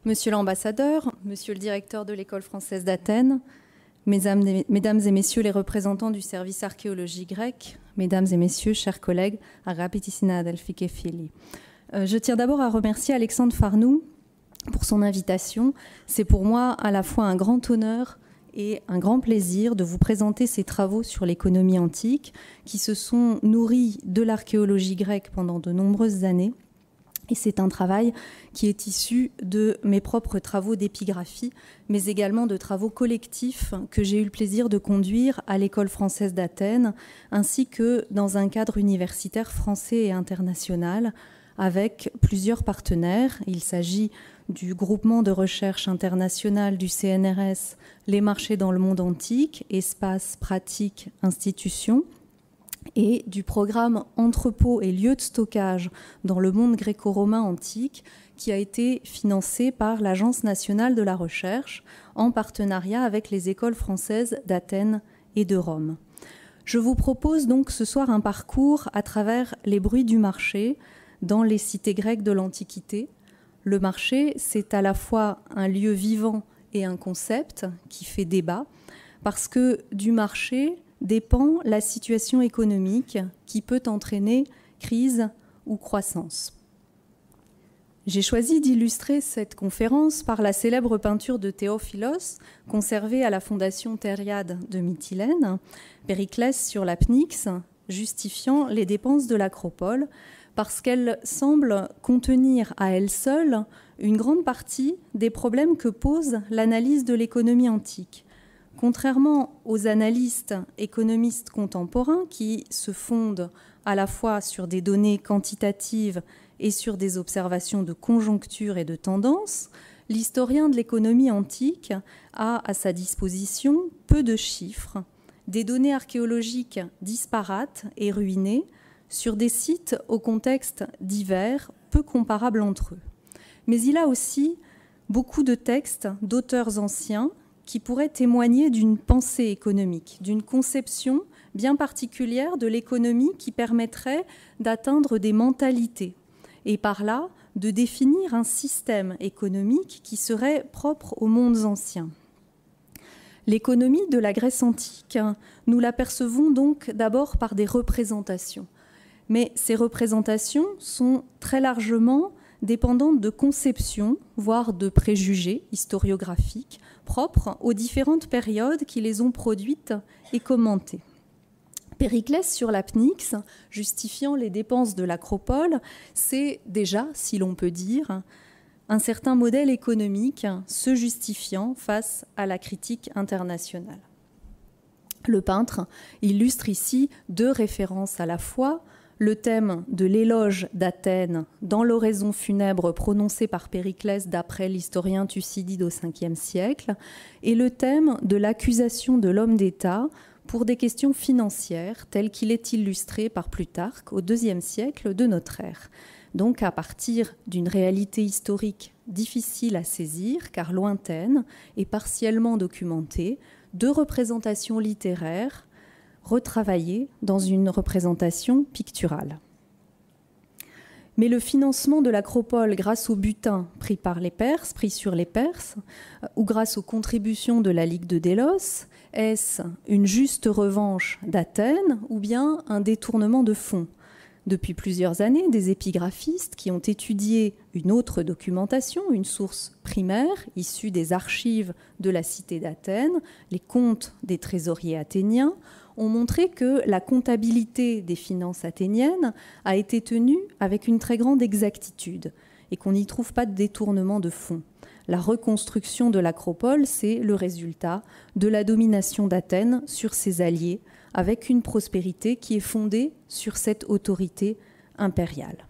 Monsieur l'ambassadeur, monsieur le directeur de l'École française d'Athènes, mesdames et messieurs les représentants du service archéologie grec, mesdames et messieurs, chers collègues, Agapiti Adelphi και φίλοι. Je tiens d'abord à remercier Alexandre Farnoux pour son invitation. C'est pour moi à la fois un grand honneur et un grand plaisir de vous présenter ces travaux sur l'économie antique qui se sont nourris de l'archéologie grecque pendant de nombreuses années. Et c'est un travail qui est issu de mes propres travaux d'épigraphie, mais également de travaux collectifs que j'ai eu le plaisir de conduire à l'École française d'Athènes, ainsi que dans un cadre universitaire français et international, avec plusieurs partenaires. Il s'agit du groupement de recherche international du CNRS, Les marchés dans le monde antique, espaces, pratiques, institutions, et du programme Entrepôts et lieux de stockage dans le monde gréco-romain antique qui a été financé par l'Agence nationale de la recherche en partenariat avec les écoles françaises d'Athènes et de Rome. Je vous propose donc ce soir un parcours à travers les bruits du marché dans les cités grecques de l'Antiquité. Le marché, c'est à la fois un lieu vivant et un concept qui fait débat parce que du marché dépend la situation économique qui peut entraîner crise ou croissance. J'ai choisi d'illustrer cette conférence par la célèbre peinture de Théophilos, conservée à la Fondation Thériade de Mytilène, Périclès sur la Pnyx, justifiant les dépenses de l'Acropole, parce qu'elle semble contenir à elle seule une grande partie des problèmes que pose l'analyse de l'économie antique. Contrairement aux analystes économistes contemporains qui se fondent à la fois sur des données quantitatives et sur des observations de conjoncture et de tendance, l'historien de l'économie antique a à sa disposition peu de chiffres, des données archéologiques disparates et ruinées sur des sites au contexte divers, peu comparables entre eux. Mais il a aussi beaucoup de textes d'auteurs anciens qui pourrait témoigner d'une pensée économique, d'une conception bien particulière de l'économie qui permettrait d'atteindre des mentalités et par là de définir un système économique qui serait propre aux mondes anciens. L'économie de la Grèce antique, nous l'apercevons donc d'abord par des représentations. Mais ces représentations sont très largement dépendantes de conceptions, voire de préjugés historiographiques, propres aux différentes périodes qui les ont produites et commentées. Périclès sur la Pnyx, justifiant les dépenses de l'Acropole, c'est déjà, si l'on peut dire, un certain modèle économique se justifiant face à la critique internationale. Le peintre illustre ici deux références à la fois, le thème de l'éloge d'Athènes dans l'oraison funèbre prononcée par Périclès d'après l'historien Thucydide au Ve siècle et le thème de l'accusation de l'homme d'État pour des questions financières tel qu'il est illustré par Plutarque au IIe siècle de notre ère. Donc à partir d'une réalité historique difficile à saisir car lointaine et partiellement documentée, deux représentations littéraires retravaillé dans une représentation picturale. Mais le financement de l'Acropole grâce au butin pris sur les Perses, ou grâce aux contributions de la Ligue de Délos, est-ce une juste revanche d'Athènes ou bien un détournement de fonds ? Depuis plusieurs années, des épigraphistes qui ont étudié une autre documentation, une source primaire issue des archives de la cité d'Athènes, les comptes des trésoriers athéniens, ont montré que la comptabilité des finances athéniennes a été tenue avec une très grande exactitude et qu'on n'y trouve pas de détournement de fonds. La reconstruction de l'Acropole, c'est le résultat de la domination d'Athènes sur ses alliés, avec une prospérité qui est fondée sur cette autorité impériale.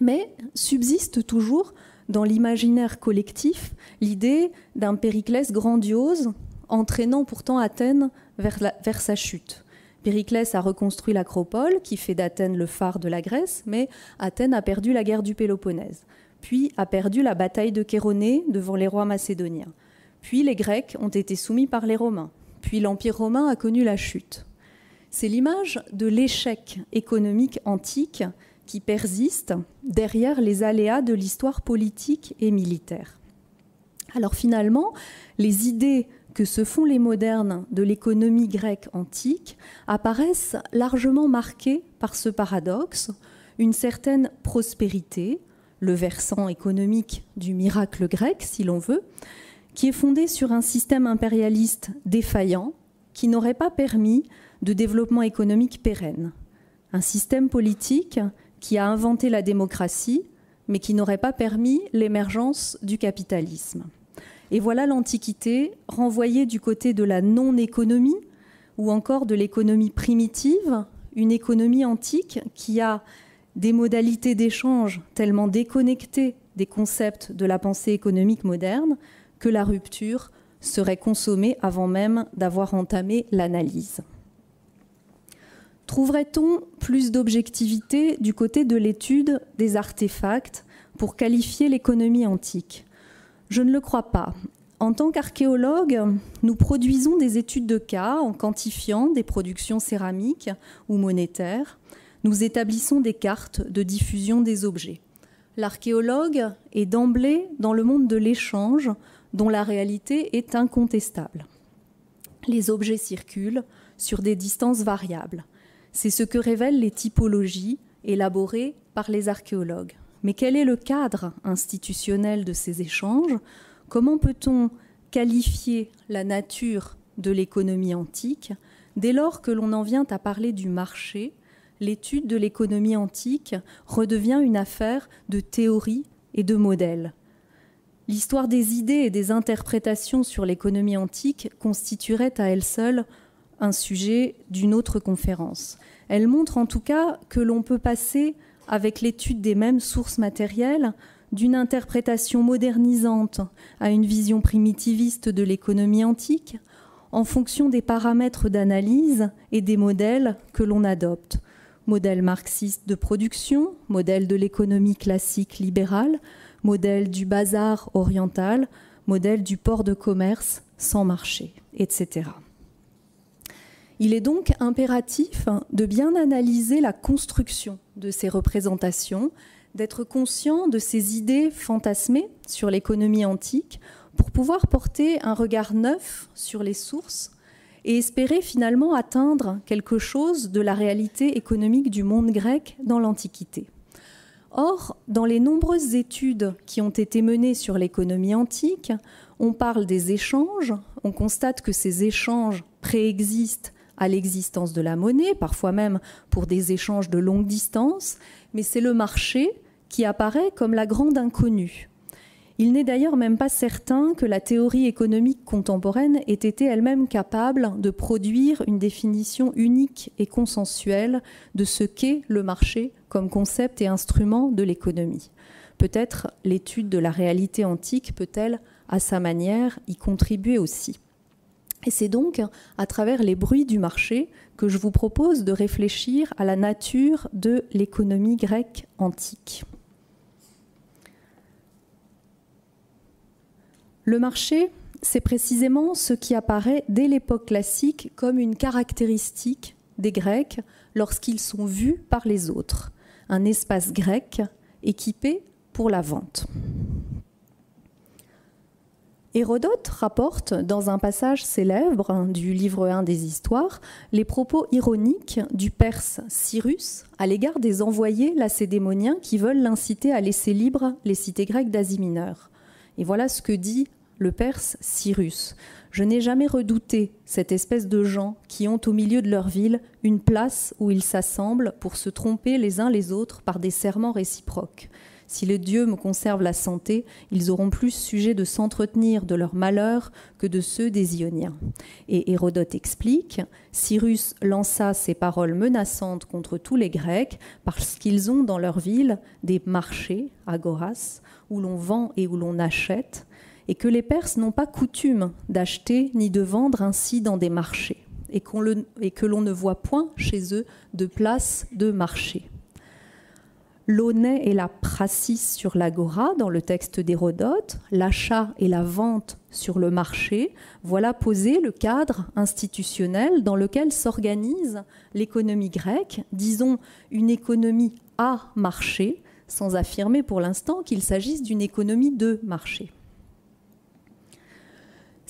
Mais subsiste toujours dans l'imaginaire collectif l'idée d'un Périclès grandiose, entraînant pourtant Athènes vers sa chute. Périclès a reconstruit l'Acropole, qui fait d'Athènes le phare de la Grèce, mais Athènes a perdu la guerre du Péloponnèse, puis a perdu la bataille de Chéronée devant les rois macédoniens. Puis les Grecs ont été soumis par les Romains, puis l'Empire romain a connu la chute. C'est l'image de l'échec économique antique qui persiste derrière les aléas de l'histoire politique et militaire. Alors finalement, les idées que se font les modernes de l'économie grecque antique apparaissent largement marquées par ce paradoxe, une certaine prospérité, le versant économique du miracle grec, si l'on veut, qui est fondé sur un système impérialiste défaillant qui n'aurait pas permis de développement économique pérenne. Un système politique qui a inventé la démocratie, mais qui n'aurait pas permis l'émergence du capitalisme. Et voilà l'Antiquité renvoyée du côté de la non-économie ou encore de l'économie primitive, une économie antique qui a des modalités d'échange tellement déconnectées des concepts de la pensée économique moderne que la rupture serait consommée avant même d'avoir entamé l'analyse. Trouverait-on plus d'objectivité du côté de l'étude des artefacts pour qualifier l'économie antique ? Je ne le crois pas. En tant qu'archéologues, nous produisons des études de cas en quantifiant des productions céramiques ou monétaires. Nous établissons des cartes de diffusion des objets. L'archéologue est d'emblée dans le monde de l'échange, dont la réalité est incontestable. Les objets circulent sur des distances variables. C'est ce que révèlent les typologies élaborées par les archéologues. Mais quel est le cadre institutionnel de ces échanges ? Comment peut-on qualifier la nature de l'économie antique ? Dès lors que l'on en vient à parler du marché, l'étude de l'économie antique redevient une affaire de théorie et de modèles. L'histoire des idées et des interprétations sur l'économie antique constituerait à elle seule un sujet d'une autre conférence. Elle montre en tout cas que l'on peut passer, avec l'étude des mêmes sources matérielles, d'une interprétation modernisante à une vision primitiviste de l'économie antique, en fonction des paramètres d'analyse et des modèles que l'on adopte. Modèle marxiste de production, modèle de l'économie classique libérale, modèle du bazar oriental, modèle du port de commerce sans marché, etc. Il est donc impératif de bien analyser la construction de ces représentations, d'être conscient de ces idées fantasmées sur l'économie antique pour pouvoir porter un regard neuf sur les sources et espérer finalement atteindre quelque chose de la réalité économique du monde grec dans l'Antiquité. Or, dans les nombreuses études qui ont été menées sur l'économie antique, on parle des échanges, on constate que ces échanges préexistent à l'existence de la monnaie, parfois même pour des échanges de longue distance, mais c'est le marché qui apparaît comme la grande inconnue. Il n'est d'ailleurs même pas certain que la théorie économique contemporaine ait été elle-même capable de produire une définition unique et consensuelle de ce qu'est le marché comme concept et instrument de l'économie. Peut-être l'étude de la réalité antique peut-elle, à sa manière, y contribuer aussi. Et c'est donc à travers les bruits du marché que je vous propose de réfléchir à la nature de l'économie grecque antique. Le marché, c'est précisément ce qui apparaît dès l'époque classique comme une caractéristique des Grecs lorsqu'ils sont vus par les autres. Un espace grec équipé pour la vente. Hérodote rapporte, dans un passage célèbre du livre 1 des Histoires, les propos ironiques du Perse Cyrus à l'égard des envoyés lacédémoniens qui veulent l'inciter à laisser libres les cités grecques d'Asie mineure. Et voilà ce que dit le Perse Cyrus. « Je n'ai jamais redouté cette espèce de gens qui ont au milieu de leur ville une place où ils s'assemblent pour se tromper les uns les autres par des serments réciproques. Si les dieux me conservent la santé, ils auront plus sujet de s'entretenir de leurs malheurs que de ceux des Ioniens. » Et Hérodote explique, Cyrus lança ces paroles menaçantes contre tous les Grecs parce qu'ils ont dans leur ville des marchés, agoras, où l'on vend et où l'on achète, et que les Perses n'ont pas coutume d'acheter ni de vendre ainsi dans des marchés, et que l'on ne voit point chez eux de place de marché. L'honnêt et la praxis sur l'agora, dans le texte d'Hérodote, l'achat et la vente sur le marché, voilà posé le cadre institutionnel dans lequel s'organise l'économie grecque, disons une économie à marché, sans affirmer pour l'instant qu'il s'agisse d'une économie de marché.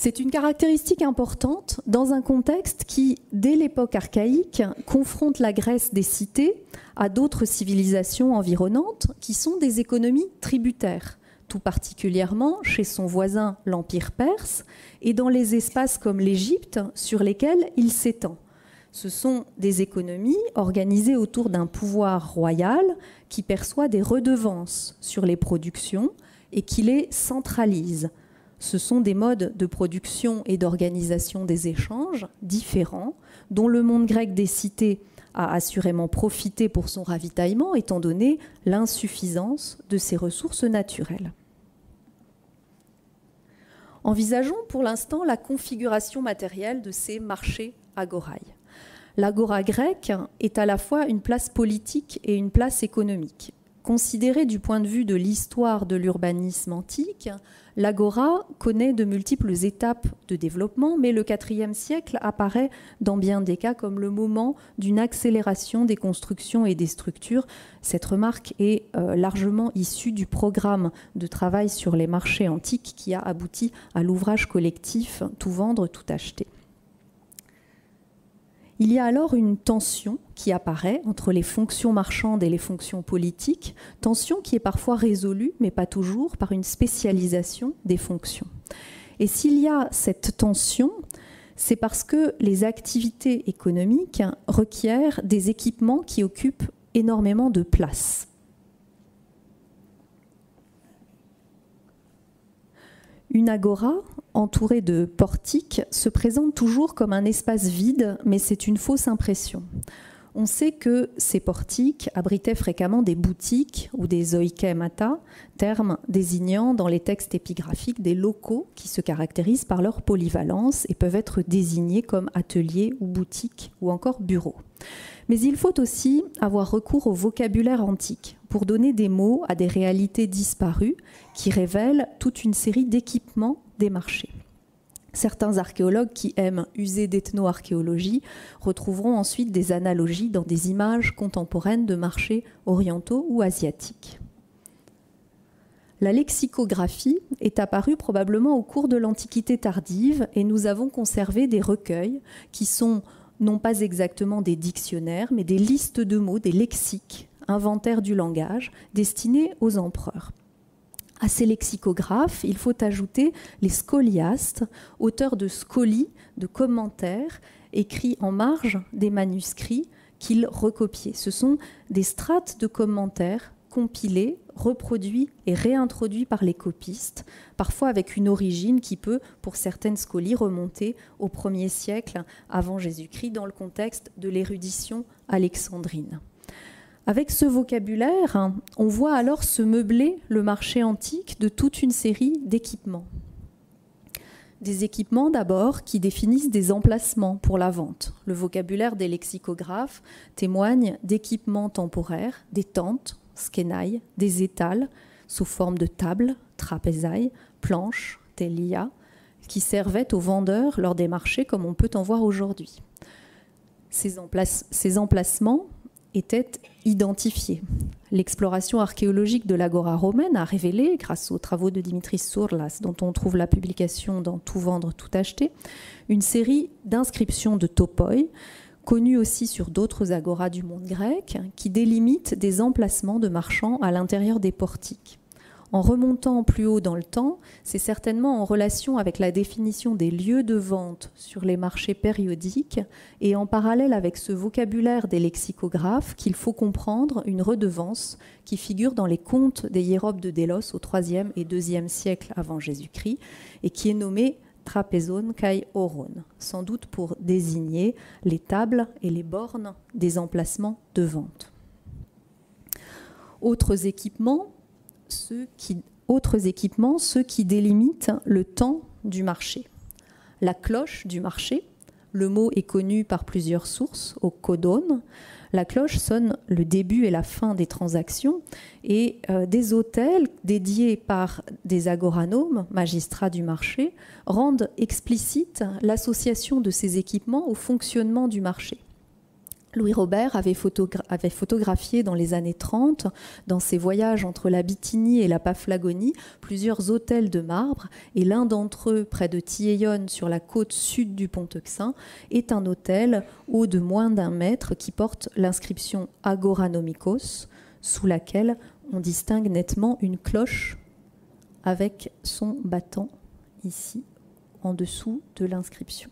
C'est une caractéristique importante dans un contexte qui, dès l'époque archaïque, confronte la Grèce des cités à d'autres civilisations environnantes qui sont des économies tributaires, tout particulièrement chez son voisin l'Empire perse et dans les espaces comme l'Égypte sur lesquels il s'étend. Ce sont des économies organisées autour d'un pouvoir royal qui perçoit des redevances sur les productions et qui les centralise. Ce sont des modes de production et d'organisation des échanges différents, dont le monde grec des cités a assurément profité pour son ravitaillement, étant donné l'insuffisance de ses ressources naturelles. Envisageons pour l'instant la configuration matérielle de ces marchés agoraï. L'agora grecque est à la fois une place politique et une place économique. Considérée du point de vue de l'histoire de l'urbanisme antique, l'agora connaît de multiples étapes de développement, mais le IVe siècle apparaît dans bien des cas comme le moment d'une accélération des constructions et des structures. Cette remarque est largement issue du programme de travail sur les marchés antiques qui a abouti à l'ouvrage collectif « Tout vendre, tout acheter ». Il y a alors une tension qui apparaît entre les fonctions marchandes et les fonctions politiques, tension qui est parfois résolue, mais pas toujours, par une spécialisation des fonctions. Et s'il y a cette tension, c'est parce que les activités économiques requièrent des équipements qui occupent énormément de place. Une agora, entourée de portiques, se présente toujours comme un espace vide, mais c'est une fausse impression. On sait que ces portiques abritaient fréquemment des boutiques ou des oikemata, termes désignant dans les textes épigraphiques des locaux qui se caractérisent par leur polyvalence et peuvent être désignés comme ateliers ou boutiques ou encore bureaux. Mais il faut aussi avoir recours au vocabulaire antique pour donner des mots à des réalités disparues qui révèlent toute une série d'équipements des marchés. Certains archéologues qui aiment user d'ethno-archéologie retrouveront ensuite des analogies dans des images contemporaines de marchés orientaux ou asiatiques. La lexicographie est apparue probablement au cours de l'Antiquité tardive et nous avons conservé des recueils qui sont non pas exactement des dictionnaires, mais des listes de mots, des lexiques, inventaires du langage, destinés aux empereurs. À ces lexicographes, il faut ajouter les scholiastes, auteurs de scolies, de commentaires, écrits en marge des manuscrits qu'ils recopiaient. Ce sont des strates de commentaires compilés, reproduits et réintroduits par les copistes, parfois avec une origine qui peut, pour certaines scolies, remonter au 1er siècle avant Jésus-Christ dans le contexte de l'érudition alexandrine. Avec ce vocabulaire, on voit alors se meubler le marché antique de toute une série d'équipements. Des équipements d'abord qui définissent des emplacements pour la vente. Le vocabulaire des lexicographes témoigne d'équipements temporaires, des tentes, skenai, des étals sous forme de tables, trapézailles, planches, telia, qui servaient aux vendeurs lors des marchés comme on peut en voir aujourd'hui. Ces emplacements étaient identifiés. L'exploration archéologique de l'agora romaine a révélé, grâce aux travaux de Dimitris Sourlas, dont on trouve la publication dans Tout vendre, tout acheter, une série d'inscriptions de topoi, connues aussi sur d'autres agoras du monde grec, qui délimitent des emplacements de marchands à l'intérieur des portiques. En remontant plus haut dans le temps, c'est certainement en relation avec la définition des lieux de vente sur les marchés périodiques et en parallèle avec ce vocabulaire des lexicographes qu'il faut comprendre une redevance qui figure dans les contes des hiérobes de Délos au IIIe et IIe siècle avant Jésus-Christ et qui est nommée trapézon kai oron, sans doute pour désigner les tables et les bornes des emplacements de vente. Autres équipements, ceux qui délimitent le temps du marché. La cloche du marché, le mot est connu par plusieurs sources, au codone. La cloche sonne le début et la fin des transactions et des hôtels dédiés par des agoranomes, magistrats du marché, rendent explicite l'association de ces équipements au fonctionnement du marché. Louis Robert avait photographié dans les années 30, dans ses voyages entre la Bithynie et la Paphlagonie, plusieurs autels de marbre, et l'un d'entre eux, près de Tieillon, sur la côte sud du Pont-Euxin, est un autel haut de moins d'1 mètre qui porte l'inscription Agoranomikos, sous laquelle on distingue nettement une cloche avec son battant ici, en dessous de l'inscription.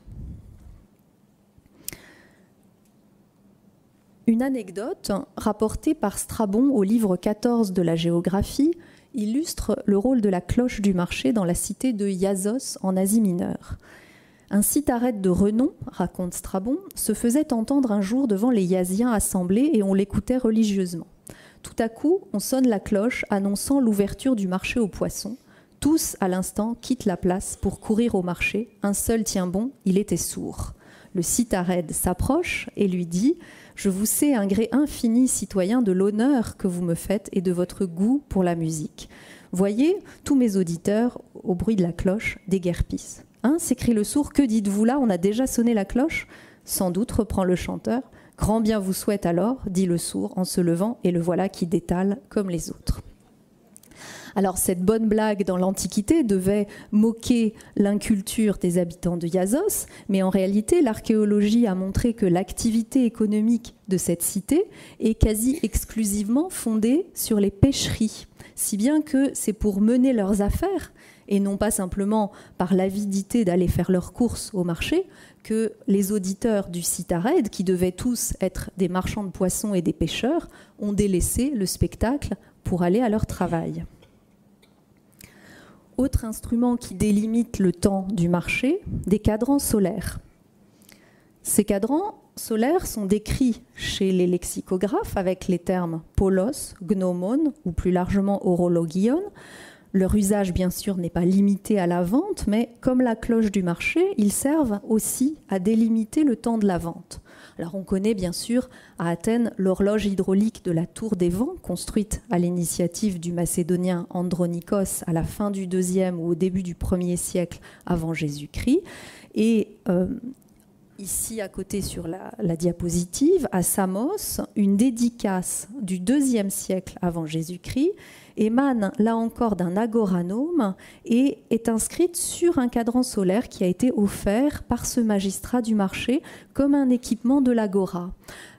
Une anecdote rapportée par Strabon au livre 14 de la géographie illustre le rôle de la cloche du marché dans la cité de Iassos en Asie mineure. Un citharète de renom, raconte Strabon, se faisait entendre un jour devant les Iasiens assemblés et on l'écoutait religieusement. Tout à coup, on sonne la cloche annonçant l'ouverture du marché aux poissons. Tous, à l'instant, quittent la place pour courir au marché. Un seul tient bon, il était sourd. Le citharète s'approche et lui dit « Je vous sais un gré infini, citoyen, de l'honneur que vous me faites et de votre goût pour la musique. Voyez, tous mes auditeurs, au bruit de la cloche, déguerpissent. Hein, s'écrie le sourd, que dites-vous là? On a déjà sonné la cloche? Sans doute, reprend le chanteur. Grand bien vous souhaite alors, dit le sourd en se levant, et le voilà qui détale comme les autres. Alors cette bonne blague dans l'Antiquité devait moquer l'inculture des habitants de Iassos, mais en réalité l'archéologie a montré que l'activité économique de cette cité est quasi exclusivement fondée sur les pêcheries, si bien que c'est pour mener leurs affaires, et non pas simplement par l'avidité d'aller faire leurs courses au marché, que les auditeurs du citharète, qui devaient tous être des marchands de poissons et des pêcheurs, ont délaissé le spectacle pour aller à leur travail. Autre instrument qui délimite le temps du marché, des cadrans solaires. Ces cadrans solaires sont décrits chez les lexicographes avec les termes polos, gnomon ou plus largement orologion. Leur usage, bien sûr, n'est pas limité à la vente, mais comme la cloche du marché, ils servent aussi à délimiter le temps de la vente. Alors on connaît bien sûr à Athènes l'horloge hydraulique de la Tour des Vents, construite à l'initiative du Macédonien Andronikos à la fin du IIe ou au début du 1er siècle avant Jésus-Christ. Et ici à côté sur la diapositive, à Samos, une dédicace du IIe siècle avant Jésus-Christ émane là encore d'un agoranome et est inscrite sur un cadran solaire qui a été offert par ce magistrat du marché comme un équipement de l'agora.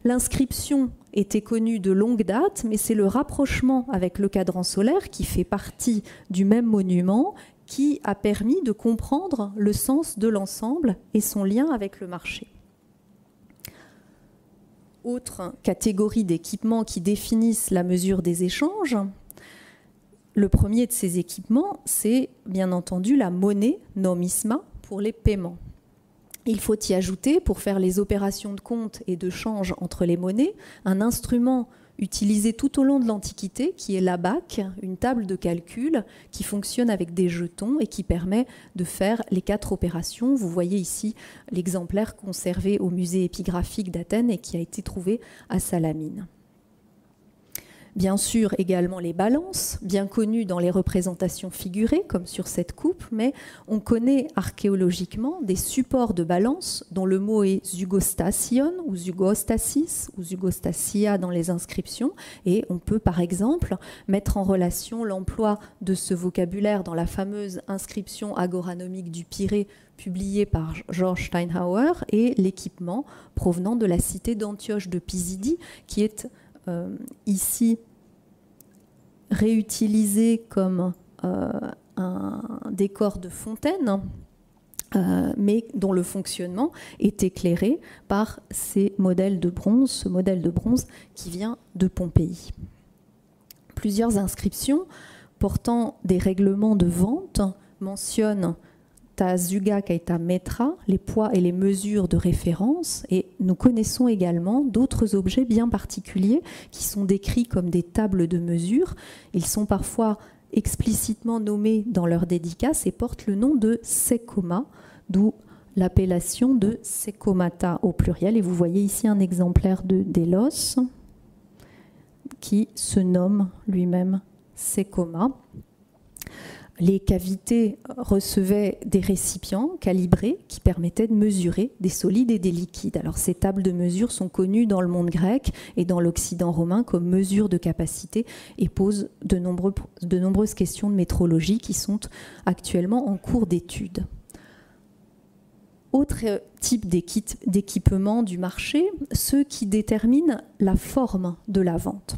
L'inscription était connue de longue date, mais c'est le rapprochement avec le cadran solaire qui fait partie du même monument qui a permis de comprendre le sens de l'ensemble et son lien avec le marché. Autre catégorie d'équipements qui définissent la mesure des échanges. Le premier de ces équipements, c'est bien entendu la monnaie, nomisma, pour les paiements. Il faut y ajouter, pour faire les opérations de compte et de change entre les monnaies, un instrument utilisé tout au long de l'Antiquité, qui est l'abaque, une table de calcul qui fonctionne avec des jetons et qui permet de faire les 4 opérations. Vous voyez ici l'exemplaire conservé au musée épigraphique d'Athènes et qui a été trouvé à Salamine. Bien sûr, également les balances, bien connues dans les représentations figurées, comme sur cette coupe, mais on connaît archéologiquement des supports de balance dont le mot est zygostation ou zygostasis ou zygostasia dans les inscriptions. Et on peut par exemple mettre en relation l'emploi de ce vocabulaire dans la fameuse inscription agoranomique du Pirée publiée par George Steinhauer et l'équipement provenant de la cité d'Antioche de Pisidie qui est ici réutilisé comme un décor de fontaine, mais dont le fonctionnement est éclairé par ces modèles de bronze, ce modèle de bronze qui vient de Pompéi. Plusieurs inscriptions portant des règlements de vente mentionnent ta zuga kaita metra, les poids et les mesures de référence, et nous connaissons également d'autres objets bien particuliers qui sont décrits comme des tables de mesure. Ils sont parfois explicitement nommés dans leur dédicace et portent le nom de sekoma, d'où l'appellation de sekomata au pluriel. Et vous voyez ici un exemplaire de Délos qui se nomme lui-même sekoma. Les cavités recevaient des récipients calibrés qui permettaient de mesurer des solides et des liquides. Alors ces tables de mesure sont connues dans le monde grec et dans l'Occident romain comme mesure de capacité et posent de nombreuses questions de métrologie qui sont actuellement en cours d'étude. Autre type d'équipement du marché, ceux qui déterminent la forme de la vente.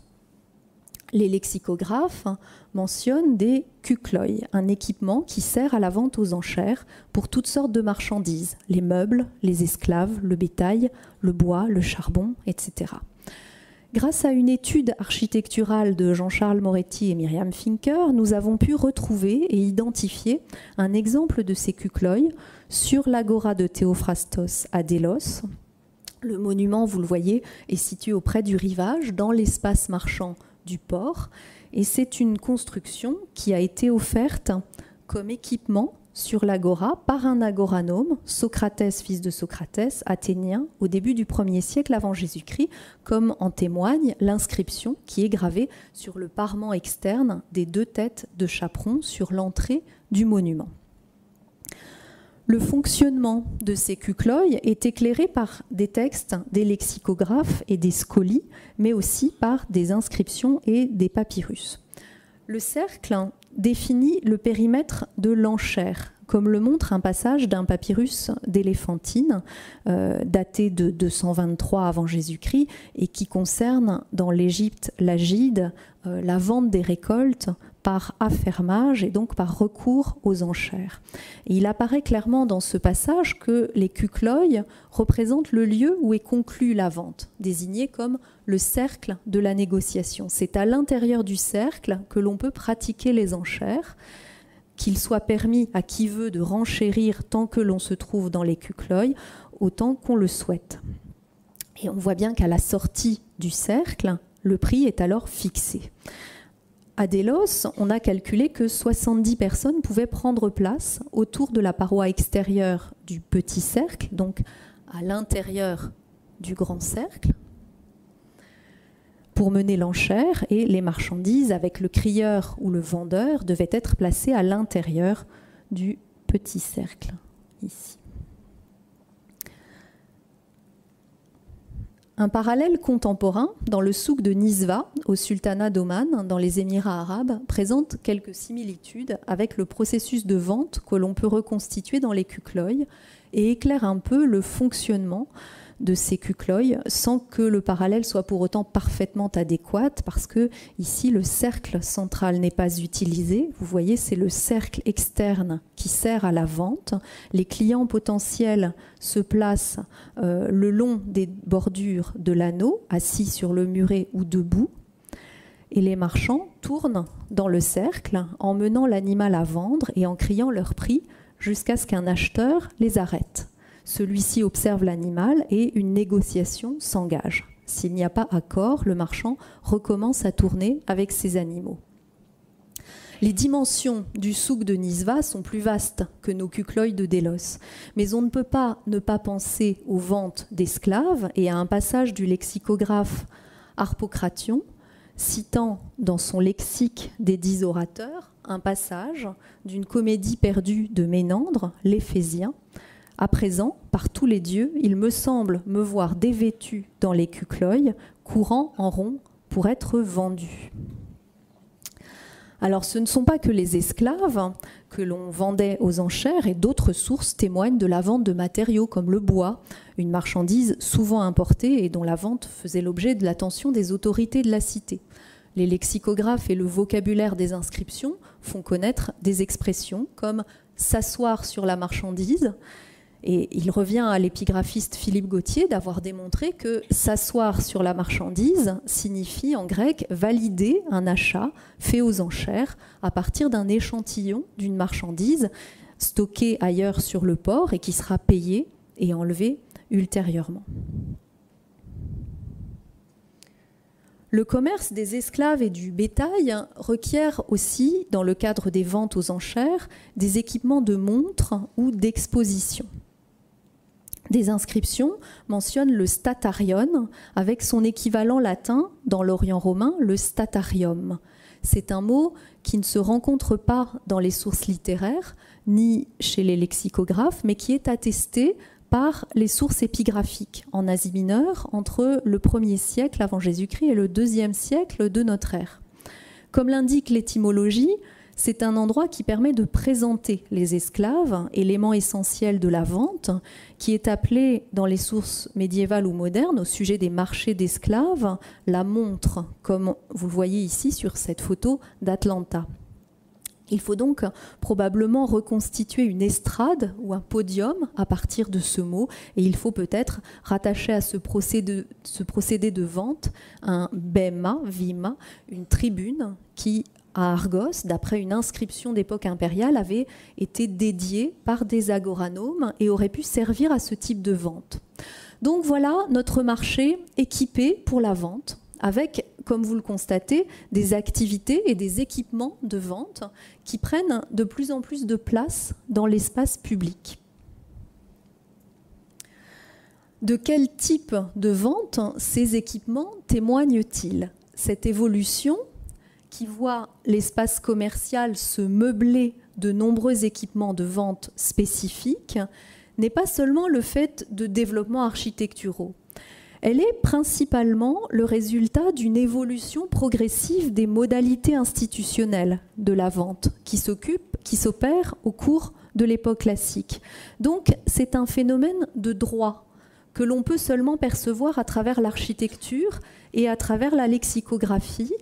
Les lexicographes mentionnent des kukloïs, un équipement qui sert à la vente aux enchères pour toutes sortes de marchandises, les meubles, les esclaves, le bétail, le bois, le charbon, etc. Grâce à une étude architecturale de Jean-Charles Moretti et Myriam Finker, nous avons pu retrouver et identifier un exemple de ces kukloïs sur l'agora de Théophrastos à Délos. Le monument, vous le voyez, est situé auprès du rivage, dans l'espace marchand du port, et c'est une construction qui a été offerte comme équipement sur l'agora par un agoranome, Socratès, fils de Socratès, athénien, au début du 1er siècle avant Jésus-Christ, comme en témoigne l'inscription qui est gravée sur le parement externe des 2 têtes de chaperon sur l'entrée du monument. Le fonctionnement de ces kukloïs est éclairé par des textes, des lexicographes et des scolies, mais aussi par des inscriptions et des papyrus. Le cercle définit le périmètre de l'enchère, comme le montre un passage d'un papyrus d'Éléphantine, daté de 223 avant Jésus-Christ, et qui concerne dans l'Égypte lagide la vente des récoltes par affermage et donc par recours aux enchères. Et il apparaît clairement dans ce passage que les kukloïs représentent le lieu où est conclue la vente, désigné comme le cercle de la négociation. C'est à l'intérieur du cercle que l'on peut pratiquer les enchères, qu'il soit permis à qui veut de renchérir tant que l'on se trouve dans les kukloïs, autant qu'on le souhaite. Et on voit bien qu'à la sortie du cercle, le prix est alors fixé. À Délos, on a calculé que 70 personnes pouvaient prendre place autour de la paroi extérieure du petit cercle, donc à l'intérieur du grand cercle, pour mener l'enchère, et les marchandises avec le crieur ou le vendeur devaient être placées à l'intérieur du petit cercle, ici. Un parallèle contemporain dans le souk de Nizwa, au sultanat d'Oman, dans les Émirats arabes, présente quelques similitudes avec le processus de vente que l'on peut reconstituer dans les kukloïs et éclaire un peu le fonctionnement de ces kukloïs sans que le parallèle soit pour autant parfaitement adéquat, parce que ici le cercle central n'est pas utilisé. Vous voyez, c'est le cercle externe qui sert à la vente. Les clients potentiels se placent le long des bordures de l'anneau, assis sur le muret ou debout, et les marchands tournent dans le cercle en menant l'animal à vendre et en criant leur prix jusqu'à ce qu'un acheteur les arrête. Celui-ci observe l'animal et une négociation s'engage. S'il n'y a pas accord, le marchand recommence à tourner avec ses animaux. Les dimensions du souk de Nizwa sont plus vastes que nos kukloïs de Délos, mais on ne peut pas ne pas penser aux ventes d'esclaves et à un passage du lexicographe Harpocration, citant dans son lexique des 10 orateurs un passage d'une comédie perdue de Ménandre, l'Éphésien. À présent, par tous les dieux, il me semble me voir dévêtu dans les kukloïs, courant en rond pour être vendu. Alors ce ne sont pas que les esclaves que l'on vendait aux enchères, et d'autres sources témoignent de la vente de matériaux comme le bois, une marchandise souvent importée et dont la vente faisait l'objet de l'attention des autorités de la cité. Les lexicographes et le vocabulaire des inscriptions font connaître des expressions comme « s'asseoir sur la marchandise », et il revient à l'épigraphiste Philippe Gautier d'avoir démontré que s'asseoir sur la marchandise signifie en grec valider un achat fait aux enchères à partir d'un échantillon d'une marchandise stockée ailleurs sur le port et qui sera payée et enlevée ultérieurement. Le commerce des esclaves et du bétail requiert aussi, dans le cadre des ventes aux enchères, des équipements de montres ou d'exposition. Des inscriptions mentionnent le statarion avec son équivalent latin dans l'Orient romain, le statarium. C'est un mot qui ne se rencontre pas dans les sources littéraires, ni chez les lexicographes, mais qui est attesté par les sources épigraphiques en Asie mineure entre le 1er siècle avant Jésus-Christ et le 2e siècle de notre ère. Comme l'indique l'étymologie, c'est un endroit qui permet de présenter les esclaves, élément essentiel de la vente, qui est appelé dans les sources médiévales ou modernes au sujet des marchés d'esclaves, la montre, comme vous le voyez ici sur cette photo d'Atlanta. Il faut donc probablement reconstituer une estrade ou un podium à partir de ce mot, et il faut peut-être rattacher à ce procédé de vente un bema, vima, une tribune qui, à Argos, d'après une inscription d'époque impériale, avait été dédiée par des agoranomes et aurait pu servir à ce type de vente. Donc voilà notre marché équipé pour la vente, avec, comme vous le constatez, des activités et des équipements de vente qui prennent de plus en plus de place dans l'espace public. De quel type de vente ces équipements témoignent-ils? Cette évolution qui voit l'espace commercial se meubler de nombreux équipements de vente spécifiques n'est pas seulement le fait de développements architecturaux. Elle est principalement le résultat d'une évolution progressive des modalités institutionnelles de la vente qui s'opère au cours de l'époque classique. Donc c'est un phénomène de droit que l'on peut seulement percevoir à travers l'architecture et à travers la lexicographie,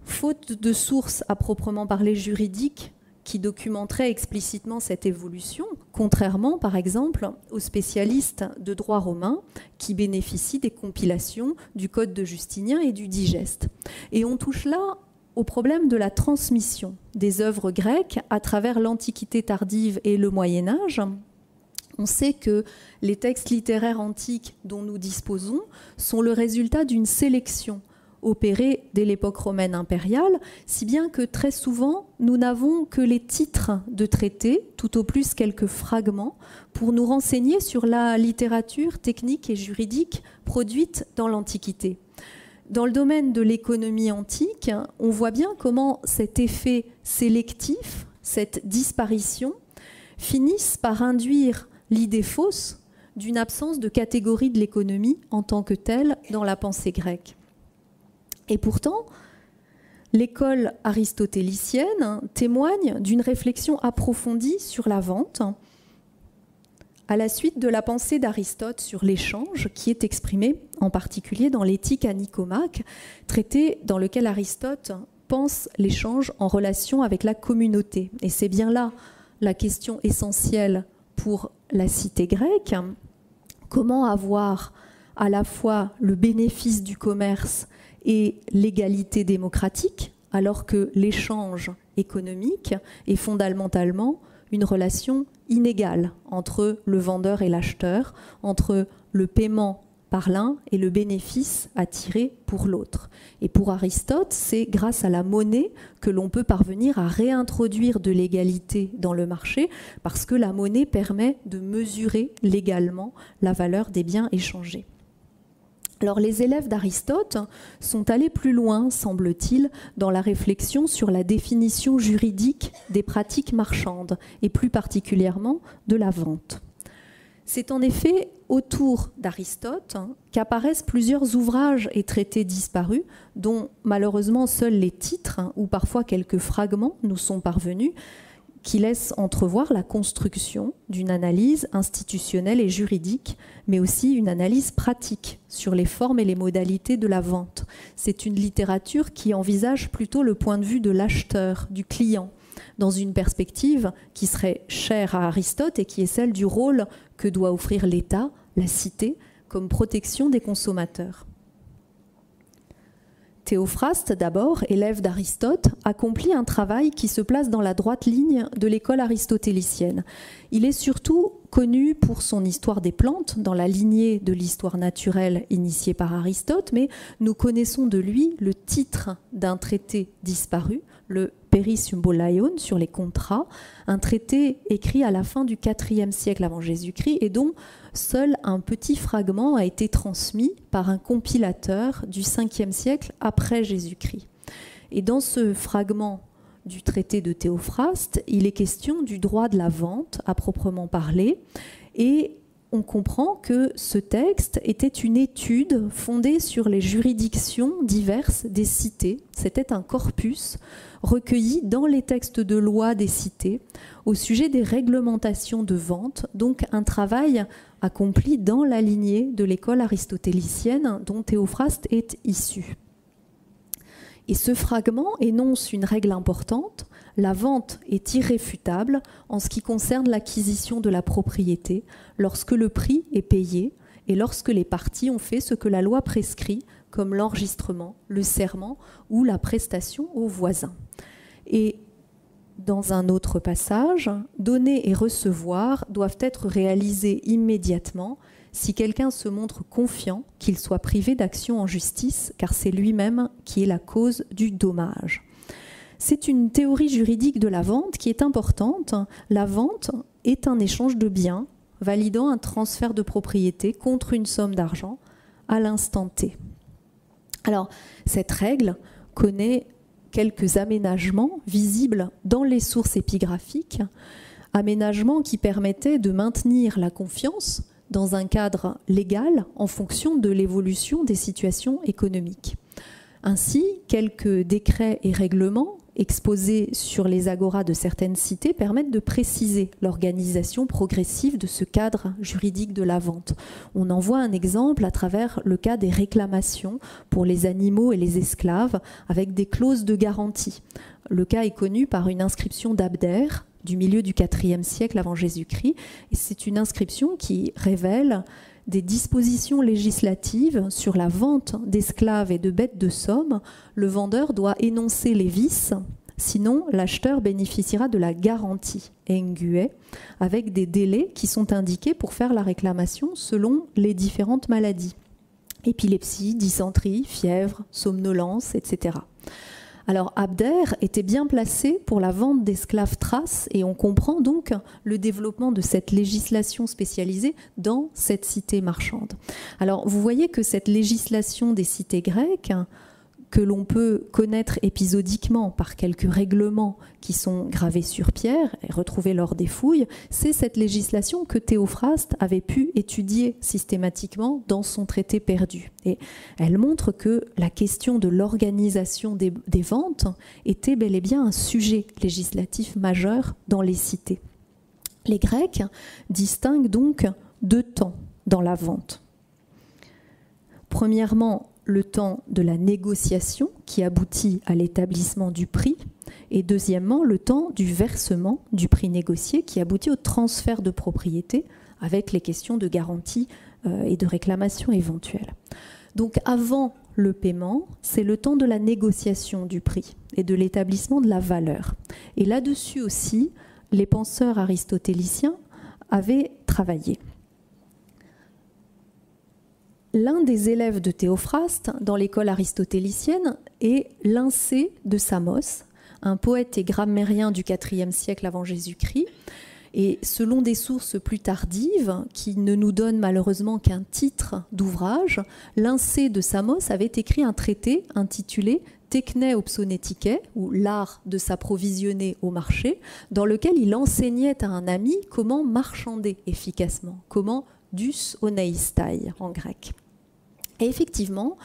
faute de sources à proprement parler juridiques qui documenteraient explicitement cette évolution, contrairement par exemple aux spécialistes de droit romain qui bénéficient des compilations du Code de Justinien et du Digeste. Et on touche là au problème de la transmission des œuvres grecques à travers l'Antiquité tardive et le Moyen-Âge. On sait que les textes littéraires antiques dont nous disposons sont le résultat d'une sélection opérée dès l'époque romaine impériale, si bien que très souvent, nous n'avons que les titres de traités, tout au plus quelques fragments, pour nous renseigner sur la littérature technique et juridique produite dans l'Antiquité. Dans le domaine de l'économie antique, on voit bien comment cet effet sélectif, cette disparition, finissent par induire l'idée fausse d'une absence de catégorie de l'économie en tant que telle dans la pensée grecque. Et pourtant, l'école aristotélicienne témoigne d'une réflexion approfondie sur la vente à la suite de la pensée d'Aristote sur l'échange qui est exprimée en particulier dans l'Éthique à Nicomaque, traité dans lequel Aristote pense l'échange en relation avec la communauté. Et c'est bien là la question essentielle pour la cité grecque. Comment avoir à la fois le bénéfice du commerce et l'égalité démocratique, alors que l'échange économique est fondamentalement une relation inégale entre le vendeur et l'acheteur, entre le paiement par l'un et le bénéfice à tirer pour l'autre. Et pour Aristote, c'est grâce à la monnaie que l'on peut parvenir à réintroduire de l'égalité dans le marché, parce que la monnaie permet de mesurer légalement la valeur des biens échangés. Alors les élèves d'Aristote sont allés plus loin, semble-t-il, dans la réflexion sur la définition juridique des pratiques marchandes, et plus particulièrement de la vente. C'est en effet autour d'Aristote qu'apparaissent plusieurs ouvrages et traités disparus, dont malheureusement seuls les titres ou parfois quelques fragments nous sont parvenus, qui laisse entrevoir la construction d'une analyse institutionnelle et juridique, mais aussi une analyse pratique sur les formes et les modalités de la vente. C'est une littérature qui envisage plutôt le point de vue de l'acheteur, du client, dans une perspective qui serait chère à Aristote et qui est celle du rôle que doit offrir l'État, la cité, comme protection des consommateurs. Théophraste, d'abord, élève d'Aristote, accomplit un travail qui se place dans la droite ligne de l'école aristotélicienne. Il est surtout connu pour son histoire des plantes, dans la lignée de l'histoire naturelle initiée par Aristote, mais nous connaissons de lui le titre d'un traité disparu, le Perisymbolaion sur les contrats, un traité écrit à la fin du IVe siècle avant Jésus-Christ et dont seul un petit fragment a été transmis par un compilateur du Ve siècle après Jésus-Christ. Et dans ce fragment du traité de Théophraste, il est question du droit de la vente à proprement parler, et on comprend que ce texte était une étude fondée sur les juridictions diverses des cités. C'était un corpus recueilli dans les textes de loi des cités au sujet des réglementations de vente, donc un travail accompli dans la lignée de l'école aristotélicienne dont Théophraste est issu. Et ce fragment énonce une règle importante: la vente est irréfutable en ce qui concerne l'acquisition de la propriété lorsque le prix est payé et lorsque les parties ont fait ce que la loi prescrit, comme l'enregistrement, le serment ou la prestation aux voisins. Et dans un autre passage, donner et recevoir doivent être réalisés immédiatement si quelqu'un se montre confiant qu'il soit privé d'action en justice, car c'est lui-même qui est la cause du dommage. C'est une théorie juridique de la vente qui est importante. La vente est un échange de biens, validant un transfert de propriété contre une somme d'argent à l'instant T. Alors, cette règle connaît quelques aménagements visibles dans les sources épigraphiques, aménagements qui permettaient de maintenir la confiance dans un cadre légal en fonction de l'évolution des situations économiques. Ainsi, quelques décrets et règlements exposés sur les agoras de certaines cités permettent de préciser l'organisation progressive de ce cadre juridique de la vente. On en voit un exemple à travers le cas des réclamations pour les animaux et les esclaves avec des clauses de garantie. Le cas est connu par une inscription d'Abder du milieu du IVe siècle avant Jésus-Christ. Et c'est une inscription qui révèle des dispositions législatives sur la vente d'esclaves et de bêtes de somme. Le vendeur doit énoncer les vices, sinon l'acheteur bénéficiera de la garantie engue, avec des délais qui sont indiqués pour faire la réclamation selon les différentes maladies. Épilepsie, dysenterie, fièvre, somnolence, etc. Alors Abder était bien placé pour la vente d'esclaves thraces et on comprend donc le développement de cette législation spécialisée dans cette cité marchande. Alors vous voyez que cette législation des cités grecques, que l'on peut connaître épisodiquement par quelques règlements qui sont gravés sur pierre et retrouvés lors des fouilles, c'est cette législation que Théophraste avait pu étudier systématiquement dans son traité perdu. Et elle montre que la question de l'organisation des ventes était bel et bien un sujet législatif majeur dans les cités. Les Grecs distinguent donc deux temps dans la vente. Premièrement, le temps de la négociation qui aboutit à l'établissement du prix, et deuxièmement, le temps du versement du prix négocié qui aboutit au transfert de propriété avec les questions de garantie et de réclamation éventuelle. Donc avant le paiement, c'est le temps de la négociation du prix et de l'établissement de la valeur. Et là-dessus aussi, les penseurs aristotéliciens avaient travaillé. L'un des élèves de Théophraste dans l'école aristotélicienne est Lyncée de Samos, un poète et grammairien du IVe siècle avant Jésus-Christ. Et selon des sources plus tardives, qui ne nous donnent malheureusement qu'un titre d'ouvrage, Lyncée de Samos avait écrit un traité intitulé Techné Opsonétiké, ou l'art de s'approvisionner au marché, dans lequel il enseignait à un ami comment marchander efficacement, comment dus oneistai en grec. Et effectivement,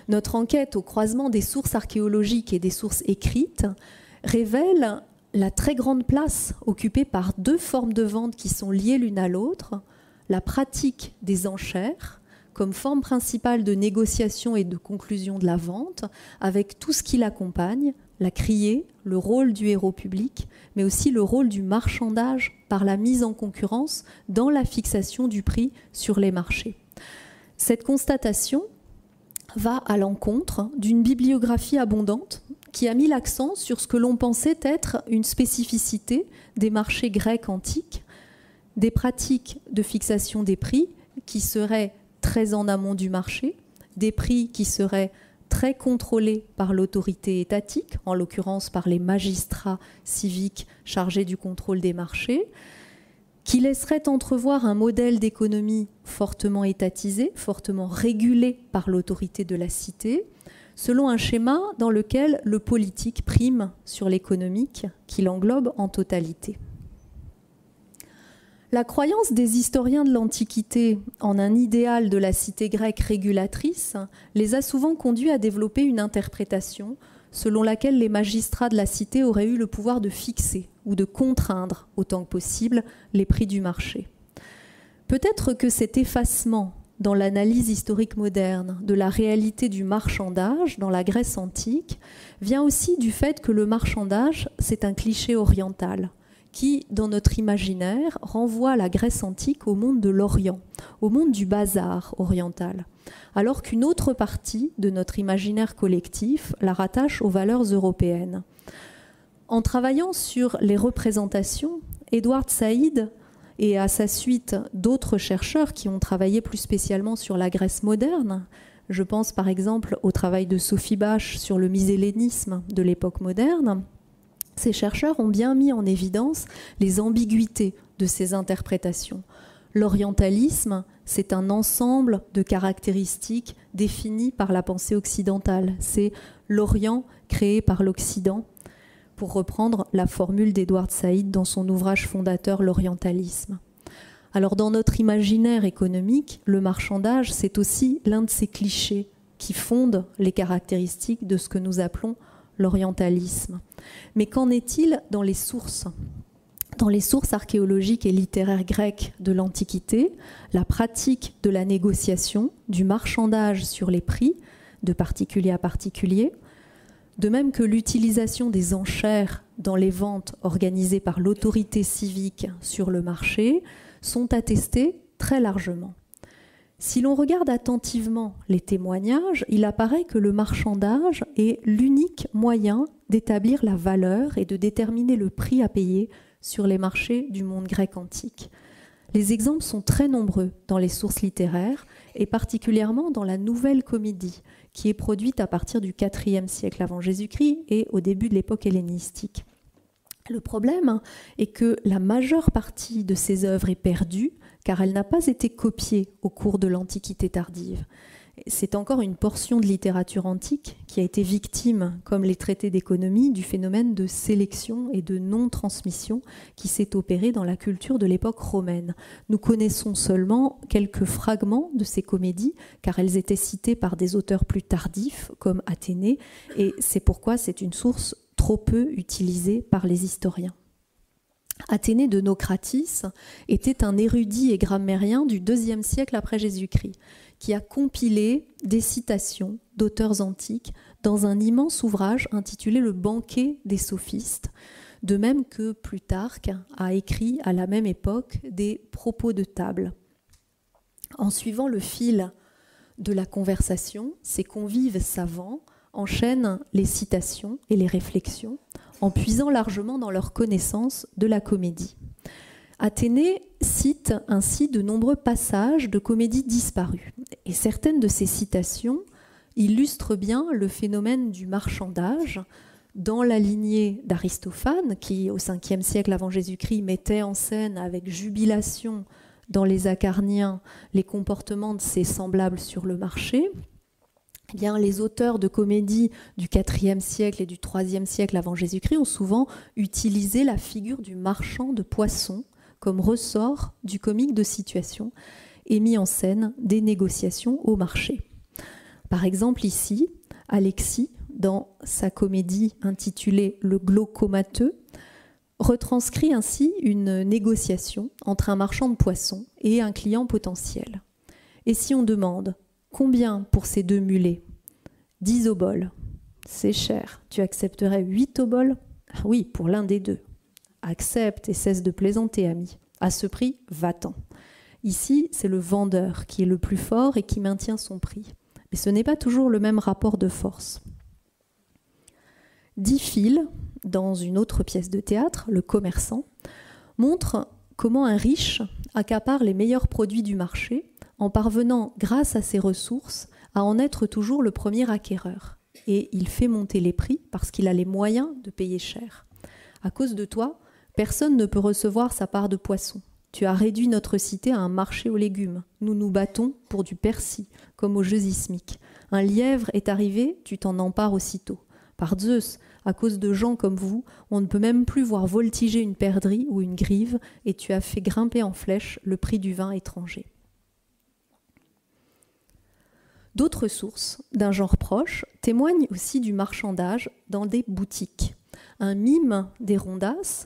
notre enquête au croisement des sources archéologiques et des sources écrites révèle la très grande place occupée par deux formes de vente qui sont liées l'une à l'autre, la pratique des enchères comme forme principale de négociation et de conclusion de la vente, avec tout ce qui l'accompagne, la criée, le rôle du héros public, mais aussi le rôle du marchandage par la mise en concurrence dans la fixation du prix sur les marchés. Cette constatation va à l'encontre d'une bibliographie abondante qui a mis l'accent sur ce que l'on pensait être une spécificité des marchés grecs antiques, des pratiques de fixation des prix qui seraient très en amont du marché, des prix qui seraient très contrôlés par l'autorité étatique, en l'occurrence par les magistrats civiques chargés du contrôle des marchés, qui laisserait entrevoir un modèle d'économie fortement étatisé, fortement régulé par l'autorité de la cité, selon un schéma dans lequel le politique prime sur l'économique, qui l'englobe en totalité. La croyance des historiens de l'Antiquité en un idéal de la cité grecque régulatrice les a souvent conduits à développer une interprétation selon laquelle les magistrats de la cité auraient eu le pouvoir de fixer ou de contraindre autant que possible les prix du marché. Peut-être que cet effacement dans l'analyse historique moderne de la réalité du marchandage dans la Grèce antique vient aussi du fait que le marchandage, c'est un cliché oriental qui, dans notre imaginaire, renvoie la Grèce antique au monde de l'Orient, au monde du bazar oriental, alors qu'une autre partie de notre imaginaire collectif la rattache aux valeurs européennes. En travaillant sur les représentations, Edward Said et à sa suite d'autres chercheurs qui ont travaillé plus spécialement sur la Grèce moderne, je pense par exemple au travail de Sophie Bache sur le misélénisme de l'époque moderne, ces chercheurs ont bien mis en évidence les ambiguïtés de ces interprétations. L'orientalisme, c'est un ensemble de caractéristiques définies par la pensée occidentale. C'est l'Orient créé par l'Occident, pour reprendre la formule d'Edward Said dans son ouvrage fondateur L'orientalisme. Alors dans notre imaginaire économique, le marchandage, c'est aussi l'un de ces clichés qui fondent les caractéristiques de ce que nous appelons l'orientalisme. Mais qu'en est-il dans les sources ? Dans les sources archéologiques et littéraires grecques de l'Antiquité, la pratique de la négociation, du marchandage sur les prix, de particulier à particulier, de même que l'utilisation des enchères dans les ventes organisées par l'autorité civique sur le marché, sont attestées très largement. Si l'on regarde attentivement les témoignages, il apparaît que le marchandage est l'unique moyen d'établir la valeur et de déterminer le prix à payer sur les marchés du monde grec antique. Les exemples sont très nombreux dans les sources littéraires et particulièrement dans la Nouvelle Comédie, qui est produite à partir du IVe siècle avant Jésus-Christ et au début de l'époque hellénistique. Le problème est que la majeure partie de ces œuvres est perdue car elle n'a pas été copiée au cours de l'Antiquité tardive. C'est encore une portion de littérature antique qui a été victime, comme les traités d'économie, du phénomène de sélection et de non-transmission qui s'est opéré dans la culture de l'époque romaine. Nous connaissons seulement quelques fragments de ces comédies, car elles étaient citées par des auteurs plus tardifs, comme Athénée, et c'est pourquoi c'est une source trop peu utilisée par les historiens. Athénée de Naucratis était un érudit et grammairien du IIe siècle après Jésus-Christ, qui a compilé des citations d'auteurs antiques dans un immense ouvrage intitulé « Le banquet des sophistes », de même que Plutarque a écrit à la même époque des propos de table. En suivant le fil de la conversation, ces convives savants enchaînent les citations et les réflexions en puisant largement dans leur connaissance de la comédie. Athénée cite ainsi de nombreux passages de comédies disparues. Et certaines de ces citations illustrent bien le phénomène du marchandage dans la lignée d'Aristophane, qui au 5e siècle avant Jésus-Christ mettait en scène avec jubilation dans les Acarniens les comportements de ses semblables sur le marché. Eh bien, les auteurs de comédies du IVe siècle et du IIIe siècle avant Jésus-Christ ont souvent utilisé la figure du marchand de poissons comme ressort du comique de situation et mis en scène des négociations au marché. Par exemple ici, Alexis, dans sa comédie intitulée « Le glaucomateux », retranscrit ainsi une négociation entre un marchand de poissons et un client potentiel. Et si on demande « Combien pour ces 2 mulets ?» 10 oboles. C'est cher. Tu accepterais 8 oboles ? Oui, pour l'un des deux. Accepte et cesse de plaisanter, ami. À ce prix, va-t'en. Ici, c'est le vendeur qui est le plus fort et qui maintient son prix. Mais ce n'est pas toujours le même rapport de force. Diphile, dans une autre pièce de théâtre, Le commerçant, montre comment un riche accapare les meilleurs produits du marché en parvenant, grâce à ses ressources, à en être toujours le premier acquéreur. Et il fait monter les prix parce qu'il a les moyens de payer cher. À cause de toi, personne ne peut recevoir sa part de poisson. Tu as réduit notre cité à un marché aux légumes. Nous nous battons pour du persil, comme aux jeux ismiques. Un lièvre est arrivé, tu t'en empares aussitôt. Par Zeus, à cause de gens comme vous, on ne peut même plus voir voltiger une perdrix ou une grive, et tu as fait grimper en flèche le prix du vin étranger. D'autres sources, d'un genre proche, témoignent aussi du marchandage dans des boutiques. Un mime d'Hérondas,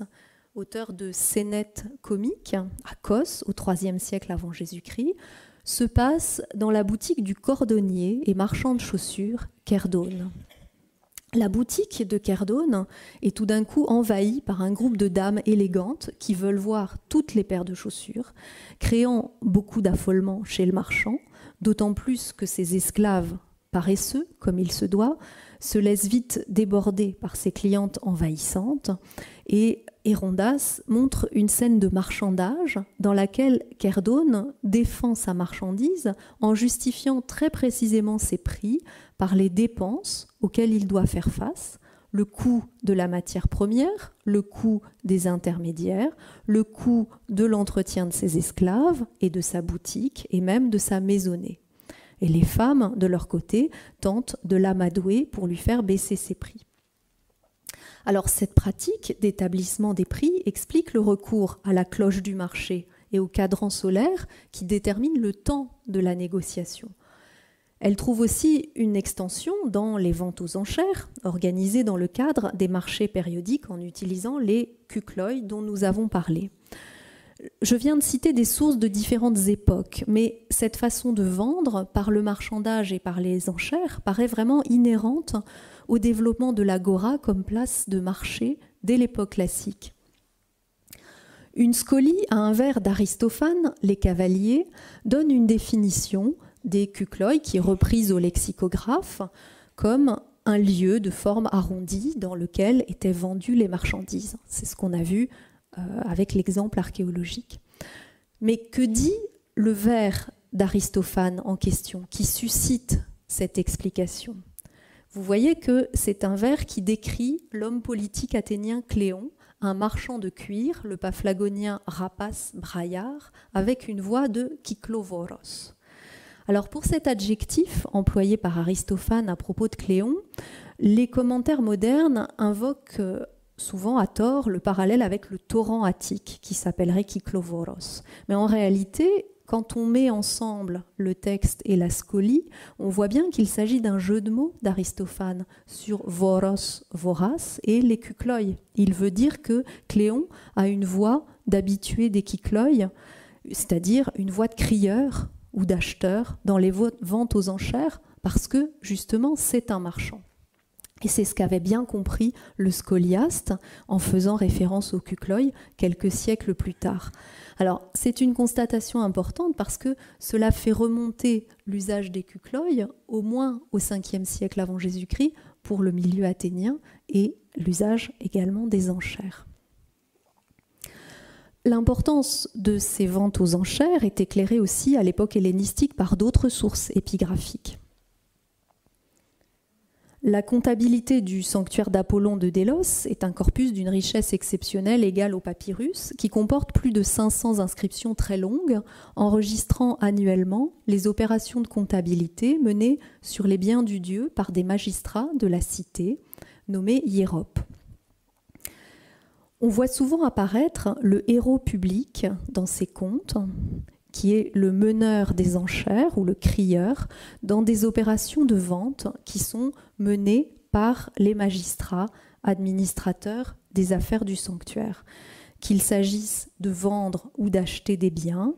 auteur de scénettes comiques, à Kos, au IIIe siècle avant Jésus-Christ, se passe dans la boutique du cordonnier et marchand de chaussures, Kerdone. La boutique de Kerdone est tout d'un coup envahie par un groupe de dames élégantes qui veulent voir toutes les paires de chaussures, créant beaucoup d'affolement chez le marchand, d'autant plus que ses esclaves, paresseux comme il se doit, se laissent vite déborder par ses clientes envahissantes, et Hérondas montre une scène de marchandage dans laquelle Kerdone défend sa marchandise en justifiant très précisément ses prix par les dépenses auxquelles il doit faire face, le coût de la matière première, le coût des intermédiaires, le coût de l'entretien de ses esclaves et de sa boutique et même de sa maisonnée. Et les femmes, de leur côté, tentent de l'amadouer pour lui faire baisser ses prix. Alors cette pratique d'établissement des prix explique le recours à la cloche du marché et au cadran solaire qui détermine le temps de la négociation. Elle trouve aussi une extension dans les ventes aux enchères, organisées dans le cadre des marchés périodiques en utilisant les kukloi dont nous avons parlé. Je viens de citer des sources de différentes époques, mais cette façon de vendre par le marchandage et par les enchères paraît vraiment inhérente au développement de l'agora comme place de marché dès l'époque classique. Une scolie à un vers d'Aristophane, Les Cavaliers, donne une définition des kukloi qui est reprise au lexicographe comme un lieu de forme arrondie dans lequel étaient vendues les marchandises. C'est ce qu'on a vu avec l'exemple archéologique. Mais que dit le vers d'Aristophane en question qui suscite cette explication? Vous voyez que c'est un vers qui décrit l'homme politique athénien Cléon, un marchand de cuir, le paphlagonien Rapas Braillard, avec une voix de Kyklovoros. Alors pour cet adjectif employé par Aristophane à propos de Cléon, les commentaires modernes invoquent souvent à tort le parallèle avec le torrent attique qui s'appellerait Kyklovoros. Mais en réalité, quand on met ensemble le texte et la scolie, on voit bien qu'il s'agit d'un jeu de mots d'Aristophane sur voros, vorace et les kukloi. Il veut dire que Cléon a une voix d'habitué des kykloi, c'est-à-dire une voix de crieur ou d'acheteur dans les ventes aux enchères, parce que justement c'est un marchand. Et c'est ce qu'avait bien compris le scoliaste en faisant référence au kukloi quelques siècles plus tard. Alors c'est une constatation importante parce que cela fait remonter l'usage des kukloi au moins au 5e siècle avant Jésus-Christ pour le milieu athénien et l'usage également des enchères. L'importance de ces ventes aux enchères est éclairée aussi à l'époque hellénistique par d'autres sources épigraphiques. La comptabilité du sanctuaire d'Apollon de Délos est un corpus d'une richesse exceptionnelle égale au papyrus qui comporte plus de 500 inscriptions très longues enregistrant annuellement les opérations de comptabilité menées sur les biens du dieu par des magistrats de la cité nommés hiéropes. On voit souvent apparaître le héros public dans ces contes, qui est le meneur des enchères ou le crieur, dans des opérations de vente qui sont menées par les magistrats administrateurs des affaires du sanctuaire. Qu'il s'agisse de vendre ou d'acheter des biens,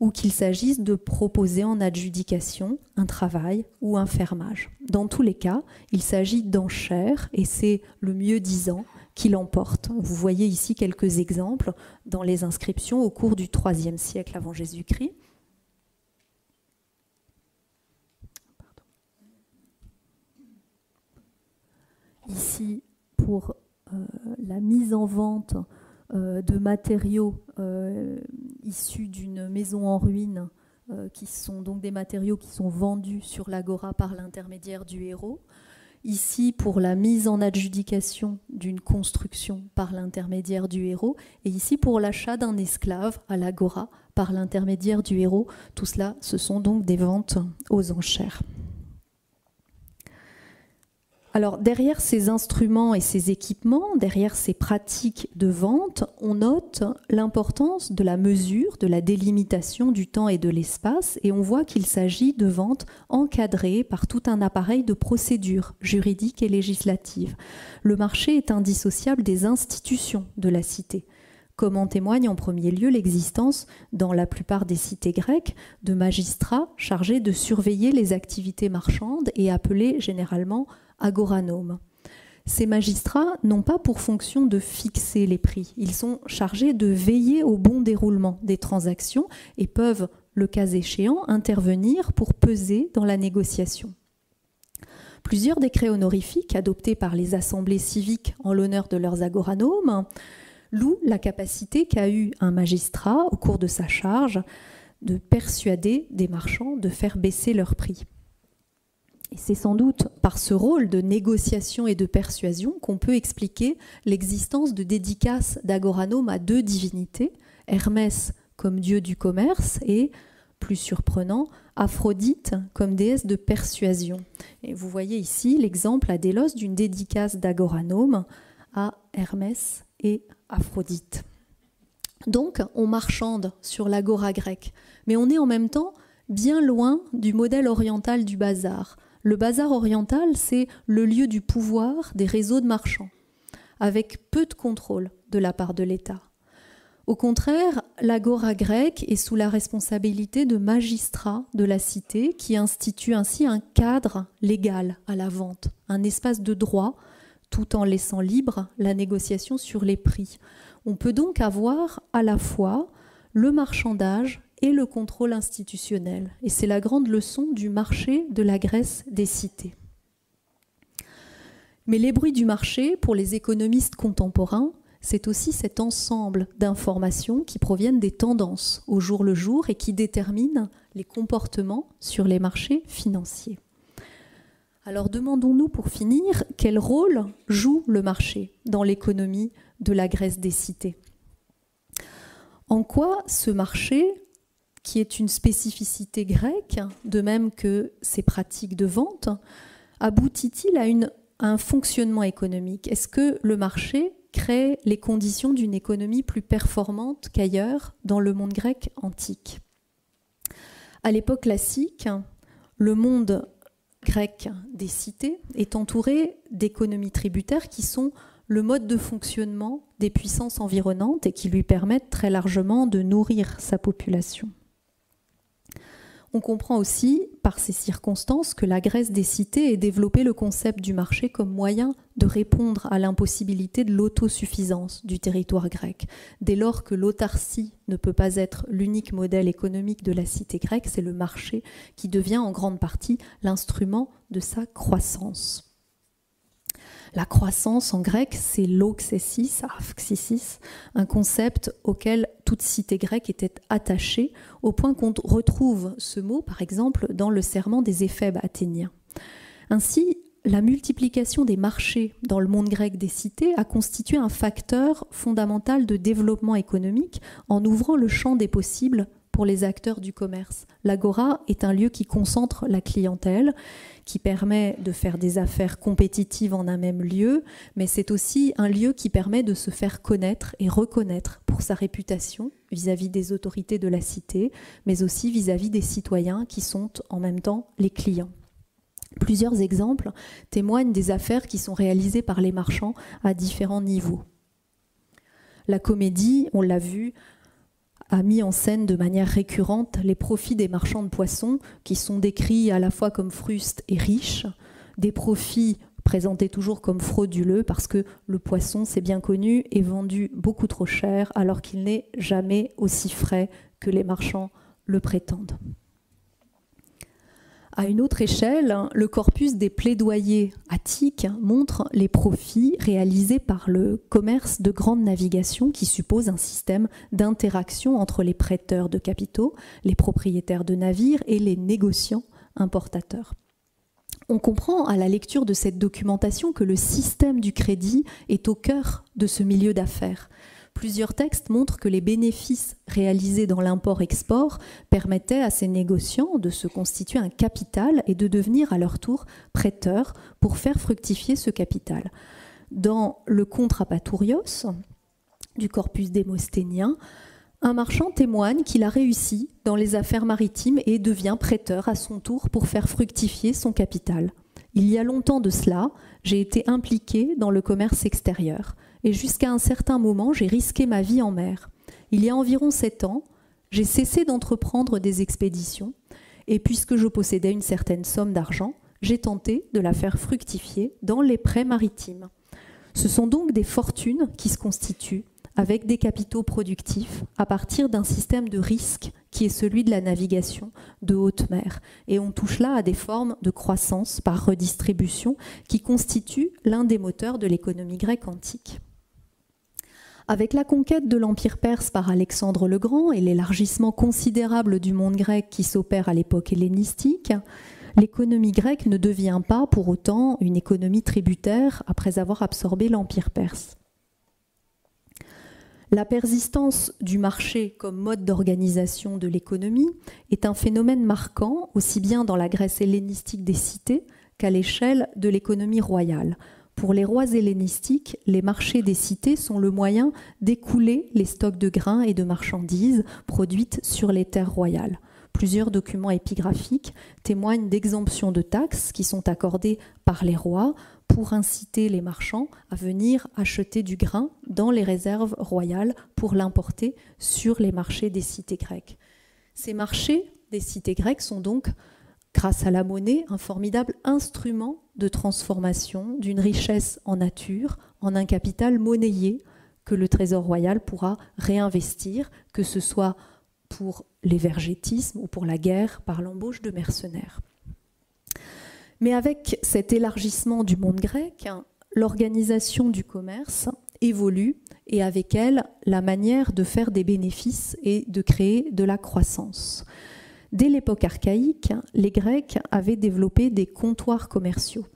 ou qu'il s'agisse de proposer en adjudication un travail ou un fermage. Dans tous les cas, il s'agit d'enchères et c'est le mieux-disant qui l'emporte. Vous voyez ici quelques exemples dans les inscriptions au cours du IIIe siècle avant Jésus-Christ. Ici, pour la mise en vente de matériaux issus d'une maison en ruine, qui sont donc des matériaux qui sont vendus sur l'agora par l'intermédiaire du héros. Ici, pour la mise en adjudication d'une construction par l'intermédiaire du héros, et ici pour l'achat d'un esclave à l'agora par l'intermédiaire du héros. Tout cela, ce sont donc des ventes aux enchères. Alors, derrière ces instruments et ces équipements, derrière ces pratiques de vente, on note l'importance de la mesure, de la délimitation du temps et de l'espace, et on voit qu'il s'agit de ventes encadrées par tout un appareil de procédures juridiques et législatives. Le marché est indissociable des institutions de la cité, comme en témoigne en premier lieu l'existence, dans la plupart des cités grecques, de magistrats chargés de surveiller les activités marchandes et appelés généralement agoranome. Ces magistrats n'ont pas pour fonction de fixer les prix. Ils sont chargés de veiller au bon déroulement des transactions et peuvent, le cas échéant, intervenir pour peser dans la négociation. Plusieurs décrets honorifiques adoptés par les assemblées civiques en l'honneur de leurs agoranomes louent la capacité qu'a eue un magistrat au cours de sa charge de persuader des marchands de faire baisser leurs prix. Et c'est sans doute par ce rôle de négociation et de persuasion qu'on peut expliquer l'existence de dédicaces d'agoranome à deux divinités, Hermès comme dieu du commerce et, plus surprenant, Aphrodite comme déesse de persuasion. Et vous voyez ici l'exemple à Délos d'une dédicace d'agoranome à Hermès et Aphrodite. Donc, on marchande sur l'agora grecque, mais on est en même temps bien loin du modèle oriental du bazar. Le bazar oriental, c'est le lieu du pouvoir des réseaux de marchands, avec peu de contrôle de la part de l'État. Au contraire, l'agora grecque est sous la responsabilité de magistrats de la cité qui instituent ainsi un cadre légal à la vente, un espace de droit, tout en laissant libre la négociation sur les prix. On peut donc avoir à la fois le marchandage et le contrôle institutionnel. Et c'est la grande leçon du marché de la Grèce des cités. Mais les bruits du marché, pour les économistes contemporains, c'est aussi cet ensemble d'informations qui proviennent des tendances au jour le jour et qui déterminent les comportements sur les marchés financiers. Alors demandons-nous pour finir quel rôle joue le marché dans l'économie de la Grèce des cités. En quoi ce marché, qui est une spécificité grecque, de même que ses pratiques de vente, aboutit-il à un fonctionnement économique? Est-ce que le marché crée les conditions d'une économie plus performante qu'ailleurs dans le monde grec antique? À l'époque classique, le monde grec des cités est entouré d'économies tributaires qui sont le mode de fonctionnement des puissances environnantes et qui lui permettent très largement de nourrir sa population. On comprend aussi, par ces circonstances, que la Grèce des cités ait développé le concept du marché comme moyen de répondre à l'impossibilité de l'autosuffisance du territoire grec. Dès lors que l'autarcie ne peut pas être l'unique modèle économique de la cité grecque, c'est le marché qui devient en grande partie l'instrument de sa croissance. La croissance en grec, c'est l'auxessis, un concept auquel toute cité grecque était attachée, au point qu'on retrouve ce mot, par exemple, dans le serment des éphèbes athéniens. Ainsi, la multiplication des marchés dans le monde grec des cités a constitué un facteur fondamental de développement économique en ouvrant le champ des possibles pour les acteurs du commerce. L'agora est un lieu qui concentre la clientèle, qui permet de faire des affaires compétitives en un même lieu, mais c'est aussi un lieu qui permet de se faire connaître et reconnaître pour sa réputation vis-à-vis des autorités de la cité, mais aussi vis-à-vis des citoyens qui sont en même temps les clients. Plusieurs exemples témoignent des affaires qui sont réalisées par les marchands à différents niveaux. La comédie, on l'a vu, a mis en scène de manière récurrente les profits des marchands de poissons qui sont décrits à la fois comme frustes et riches, des profits présentés toujours comme frauduleux parce que le poisson, c'est bien connu, est vendu beaucoup trop cher alors qu'il n'est jamais aussi frais que les marchands le prétendent. À une autre échelle, le corpus des plaidoyers attiques montre les profits réalisés par le commerce de grande navigation qui suppose un système d'interaction entre les prêteurs de capitaux, les propriétaires de navires et les négociants importateurs. On comprend à la lecture de cette documentation que le système du crédit est au cœur de ce milieu d'affaires. Plusieurs textes montrent que les bénéfices réalisés dans l'import-export permettaient à ces négociants de se constituer un capital et de devenir à leur tour prêteurs pour faire fructifier ce capital. Dans le Contrapaturios du corpus démosthénien, un marchand témoigne qu'il a réussi dans les affaires maritimes et devient prêteur à son tour pour faire fructifier son capital. Il y a longtemps de cela, j'ai été impliqué dans le commerce extérieur et jusqu'à un certain moment, j'ai risqué ma vie en mer. Il y a environ 7 ans, j'ai cessé d'entreprendre des expéditions et puisque je possédais une certaine somme d'argent, j'ai tenté de la faire fructifier dans les prêts maritimes. Ce sont donc des fortunes qui se constituent avec des capitaux productifs à partir d'un système de risque qui est celui de la navigation de haute mer. Et on touche là à des formes de croissance par redistribution qui constituent l'un des moteurs de l'économie grecque antique. Avec la conquête de l'Empire perse par Alexandre le Grand et l'élargissement considérable du monde grec qui s'opère à l'époque hellénistique, l'économie grecque ne devient pas pour autant une économie tributaire après avoir absorbé l'Empire perse. La persistance du marché comme mode d'organisation de l'économie est un phénomène marquant aussi bien dans la Grèce hellénistique des cités qu'à l'échelle de l'économie royale. Pour les rois hellénistiques, les marchés des cités sont le moyen d'écouler les stocks de grains et de marchandises produites sur les terres royales. Plusieurs documents épigraphiques témoignent d'exemptions de taxes qui sont accordées par les rois pour inciter les marchands à venir acheter du grain dans les réserves royales pour l'importer sur les marchés des cités grecques. Ces marchés des cités grecques sont donc, grâce à la monnaie, un formidable instrument de transformation d'une richesse en nature en un capital monnayé que le trésor royal pourra réinvestir, que ce soit pour l'évergétisme ou pour la guerre par l'embauche de mercenaires. Mais avec cet élargissement du monde grec, l'organisation du commerce évolue et avec elle, la manière de faire des bénéfices et de créer de la croissance. Dès l'époque archaïque, les Grecs avaient développé des comptoirs commerciaux.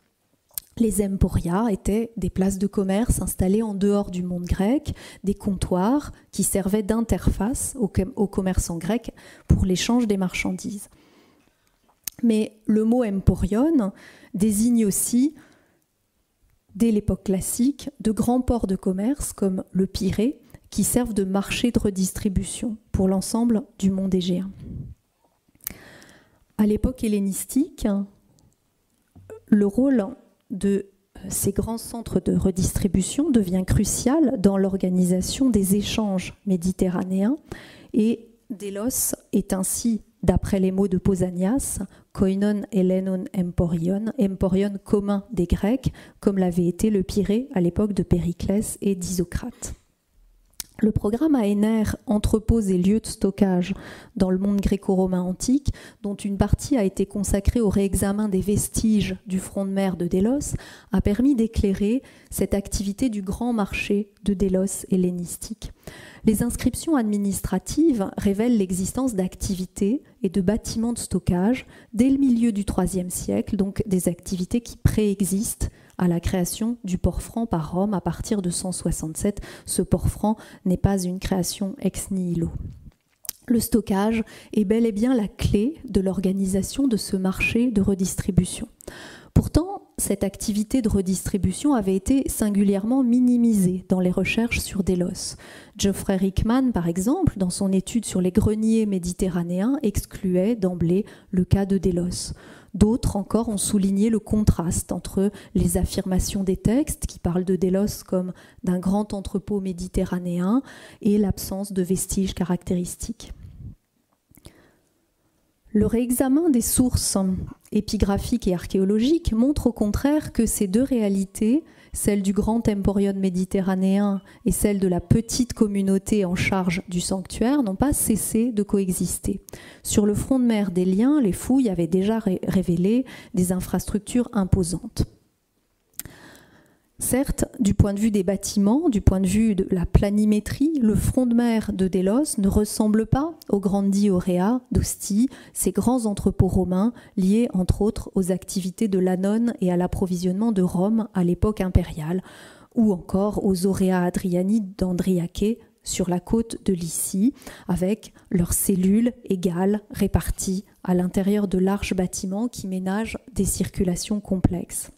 Les emporia étaient des places de commerce installées en dehors du monde grec, des comptoirs qui servaient d'interface aux commerçants grecs pour l'échange des marchandises. Mais le mot emporion désigne aussi, dès l'époque classique, de grands ports de commerce comme le Pirée qui servent de marché de redistribution pour l'ensemble du monde égéen. À l'époque hellénistique, le rôle de ces grands centres de redistribution devient crucial dans l'organisation des échanges méditerranéens et Délos est ainsi, d'après les mots de Pausanias, koinon Hellenon emporion, emporion commun des Grecs, comme l'avait été le Pirée à l'époque de Périclès et d'Isocrate. Le programme ANR, entrepôts et lieux de stockage dans le monde gréco-romain antique, dont une partie a été consacrée au réexamen des vestiges du front de mer de Délos, a permis d'éclairer cette activité du grand marché de Délos hellénistique. Les inscriptions administratives révèlent l'existence d'activités et de bâtiments de stockage dès le milieu du IIIe siècle, donc des activités qui préexistent à la création du port franc par Rome à partir de 167. Ce port franc n'est pas une création ex nihilo. Le stockage est bel et bien la clé de l'organisation de ce marché de redistribution. Pourtant, cette activité de redistribution avait été singulièrement minimisée dans les recherches sur Délos. Geoffrey Rickman, par exemple, dans son étude sur les greniers méditerranéens, excluait d'emblée le cas de Délos. D'autres encore ont souligné le contraste entre les affirmations des textes qui parlent de Délos comme d'un grand entrepôt méditerranéen et l'absence de vestiges caractéristiques. Le réexamen des sources épigraphiques et archéologiques montre au contraire que ces deux réalités, celle du grand emporion méditerranéen et celle de la petite communauté en charge du sanctuaire, n'ont pas cessé de coexister. Sur le front de mer des liens, les fouilles avaient déjà révélé des infrastructures imposantes. Certes, du point de vue des bâtiments, du point de vue de la planimétrie, le front de mer de Délos ne ressemble pas aux Grandi Aurea d'Ostie, ces grands entrepôts romains liés entre autres aux activités de l'Annone et à l'approvisionnement de Rome à l'époque impériale, ou encore aux Aurea Adriani d'Andriaque sur la côte de Lycie, avec leurs cellules égales réparties à l'intérieur de larges bâtiments qui ménagent des circulations complexes.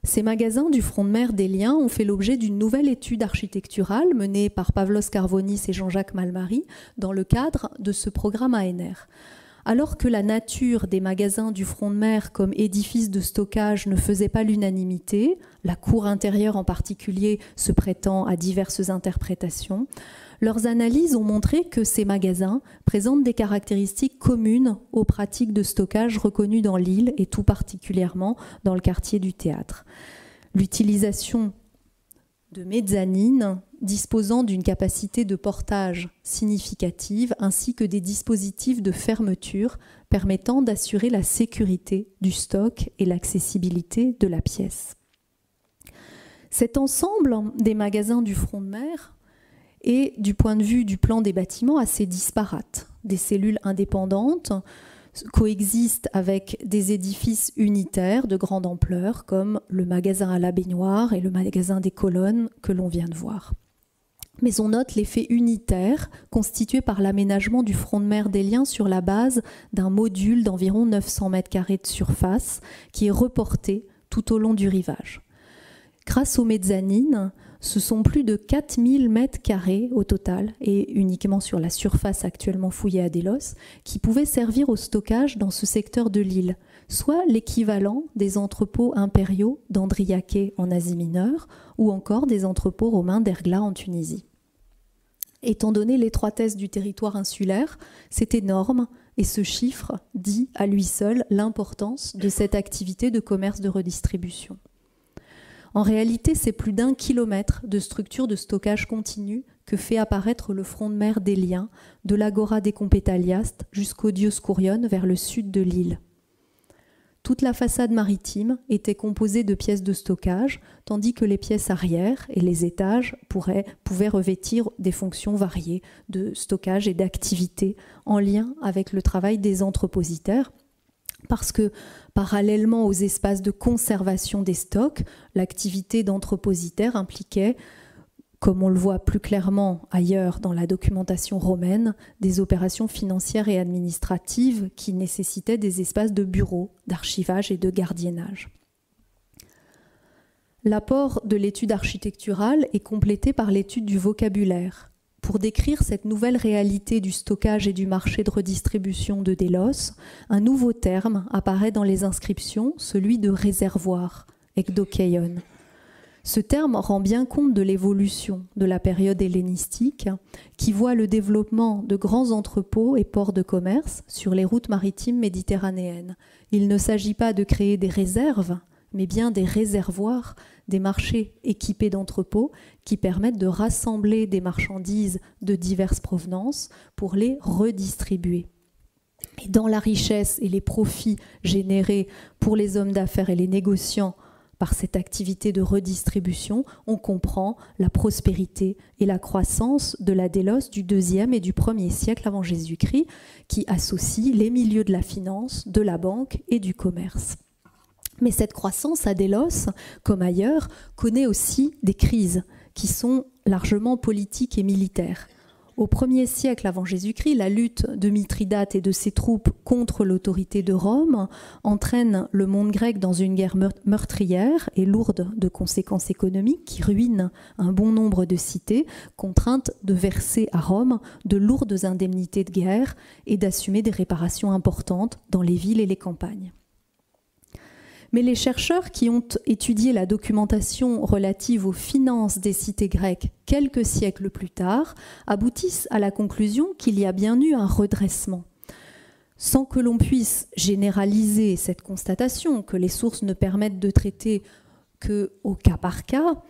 Ces magasins du front de mer des Liens ont fait l'objet d'une nouvelle étude architecturale menée par Pavlos Karvonis et Jean-Jacques Malmary dans le cadre de ce programme ANR. Alors que la nature des magasins du front de mer comme édifice de stockage ne faisait pas l'unanimité, la cour intérieure en particulier se prêtant à diverses interprétations, leurs analyses ont montré que ces magasins présentent des caractéristiques communes aux pratiques de stockage reconnues dans l'île et tout particulièrement dans le quartier du Théâtre. L'utilisation de mezzanines disposant d'une capacité de portage significative ainsi que des dispositifs de fermeture permettant d'assurer la sécurité du stock et l'accessibilité de la pièce. Cet ensemble des magasins du front de mer est, du point de vue du plan des bâtiments, assez disparate. Des cellules indépendantes coexistent avec des édifices unitaires de grande ampleur comme le magasin à la baignoire et le magasin des colonnes que l'on vient de voir. Mais on note l'effet unitaire constitué par l'aménagement du front de mer des Liens sur la base d'un module d'environ 900 m² de surface qui est reporté tout au long du rivage. Grâce aux mezzanines, ce sont plus de 4000 m² au total, et uniquement sur la surface actuellement fouillée à Délos, qui pouvaient servir au stockage dans ce secteur de l'île, soit l'équivalent des entrepôts impériaux d'Andriaké en Asie mineure, ou encore des entrepôts romains d'Ergla en Tunisie. Étant donné l'étroitesse du territoire insulaire, c'est énorme, et ce chiffre dit à lui seul l'importance de cette activité de commerce de redistribution. En réalité, c'est plus d'1 kilomètre de structure de stockage continu que fait apparaître le front de mer des Liens, de l'Agora des Compétaliastes jusqu'au Dioscourion vers le sud de l'île. Toute la façade maritime était composée de pièces de stockage, tandis que les pièces arrière et les étages pouvaient revêtir des fonctions variées de stockage et d'activité en lien avec le travail des entrepositaires, parce que, parallèlement aux espaces de conservation des stocks, l'activité d'entrepositaire impliquait, comme on le voit plus clairement ailleurs dans la documentation romaine, des opérations financières et administratives qui nécessitaient des espaces de bureaux, d'archivage et de gardiennage. L'apport de l'étude architecturale est complété par l'étude du vocabulaire. Pour décrire cette nouvelle réalité du stockage et du marché de redistribution de Délos, un nouveau terme apparaît dans les inscriptions, celui de réservoir, ekdokeion. Ce terme rend bien compte de l'évolution de la période hellénistique qui voit le développement de grands entrepôts et ports de commerce sur les routes maritimes méditerranéennes. Il ne s'agit pas de créer des réserves, mais bien des réservoirs, des marchés équipés d'entrepôts qui permettent de rassembler des marchandises de diverses provenances pour les redistribuer. Et dans la richesse et les profits générés pour les hommes d'affaires et les négociants par cette activité de redistribution, on comprend la prospérité et la croissance de la Délos du IIe et du 1er siècle avant Jésus-Christ, qui associe les milieux de la finance, de la banque et du commerce. Mais cette croissance à Délos, comme ailleurs, connaît aussi des crises qui sont largement politiques et militaires. Au 1er siècle avant Jésus-Christ, la lutte de Mithridate et de ses troupes contre l'autorité de Rome entraîne le monde grec dans une guerre meurtrière et lourde de conséquences économiques qui ruine un bon nombre de cités, contraintes de verser à Rome de lourdes indemnités de guerre et d'assumer des réparations importantes dans les villes et les campagnes. Mais les chercheurs qui ont étudié la documentation relative aux finances des cités grecques quelques siècles plus tard aboutissent à la conclusion qu'il y a bien eu un redressement. Sans que l'on puisse généraliser cette constatation, que les sources ne permettent de traiter qu'au cas par cas,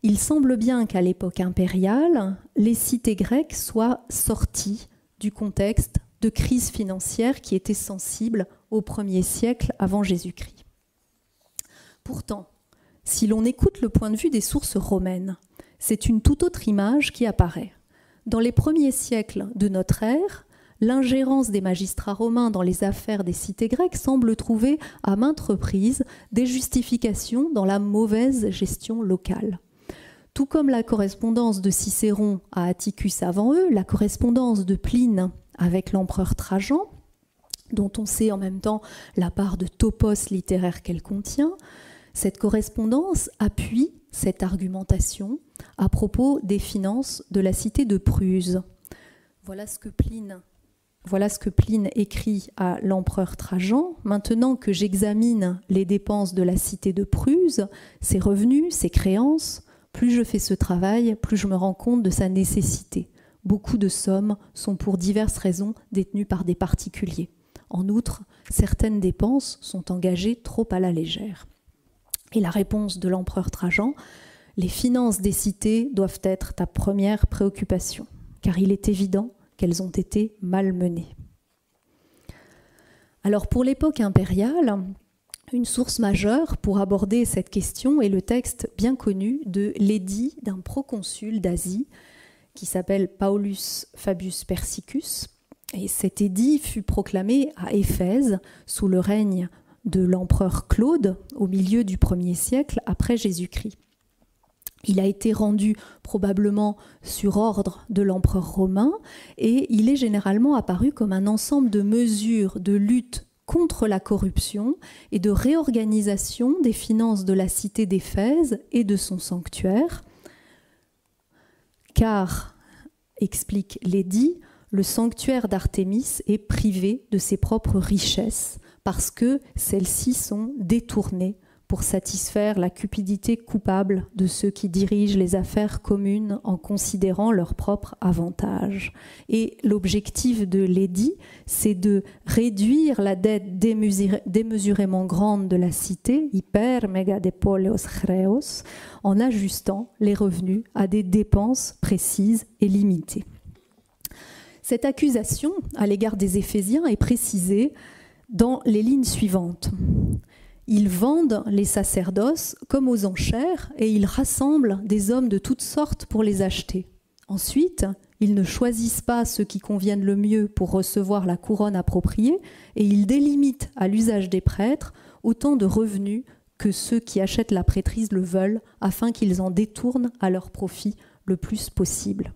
il semble bien qu'à l'époque impériale, les cités grecques soient sorties du contexte de crise financière qui était sensible au 1er siècle avant Jésus-Christ. Pourtant, si l'on écoute le point de vue des sources romaines, c'est une toute autre image qui apparaît. Dans les premiers siècles de notre ère, l'ingérence des magistrats romains dans les affaires des cités grecques semble trouver à maintes reprises des justifications dans la mauvaise gestion locale. Tout comme la correspondance de Cicéron à Atticus avant eux, la correspondance de Pline avec l'empereur Trajan, dont on sait en même temps la part de topos littéraire qu'elle contient, cette correspondance appuie cette argumentation à propos des finances de la cité de Prusse. Voilà ce que Pline écrit à l'empereur Trajan. Maintenant que j'examine les dépenses de la cité de Prusse, ses revenus, ses créances, plus je fais ce travail, plus je me rends compte de sa nécessité. Beaucoup de sommes sont pour diverses raisons détenues par des particuliers. En outre, certaines dépenses sont engagées trop à la légère. Et la réponse de l'empereur Trajan, les finances des cités doivent être ta première préoccupation, car il est évident qu'elles ont été malmenées. Alors pour l'époque impériale, une source majeure pour aborder cette question est le texte bien connu de l'édit d'un proconsul d'Asie qui s'appelle Paulus Fabius Persicus. Et cet édit fut proclamé à Éphèse sous le règne de l'empereur Claude au milieu du 1er siècle après Jésus-Christ. Il a été rendu probablement sur ordre de l'empereur romain et il est généralement apparu comme un ensemble de mesures de lutte contre la corruption et de réorganisation des finances de la cité d'Éphèse et de son sanctuaire, car, explique l'édit, le sanctuaire d'Artémis est privé de ses propres richesses parce que celles-ci sont détournées pour satisfaire la cupidité coupable de ceux qui dirigent les affaires communes en considérant leur propre avantage. Et l'objectif de l'édit, c'est de réduire la dette démesurément grande de la cité, hyper mega depoleos chreos, en ajustant les revenus à des dépenses précises et limitées. Cette accusation à l'égard des Éphésiens est précisée dans les lignes suivantes. Ils vendent les sacerdoces comme aux enchères et ils rassemblent des hommes de toutes sortes pour les acheter. Ensuite, ils ne choisissent pas ceux qui conviennent le mieux pour recevoir la couronne appropriée et ils délimitent à l'usage des prêtres autant de revenus que ceux qui achètent la prêtrise le veulent afin qu'ils en détournent à leur profit le plus possible.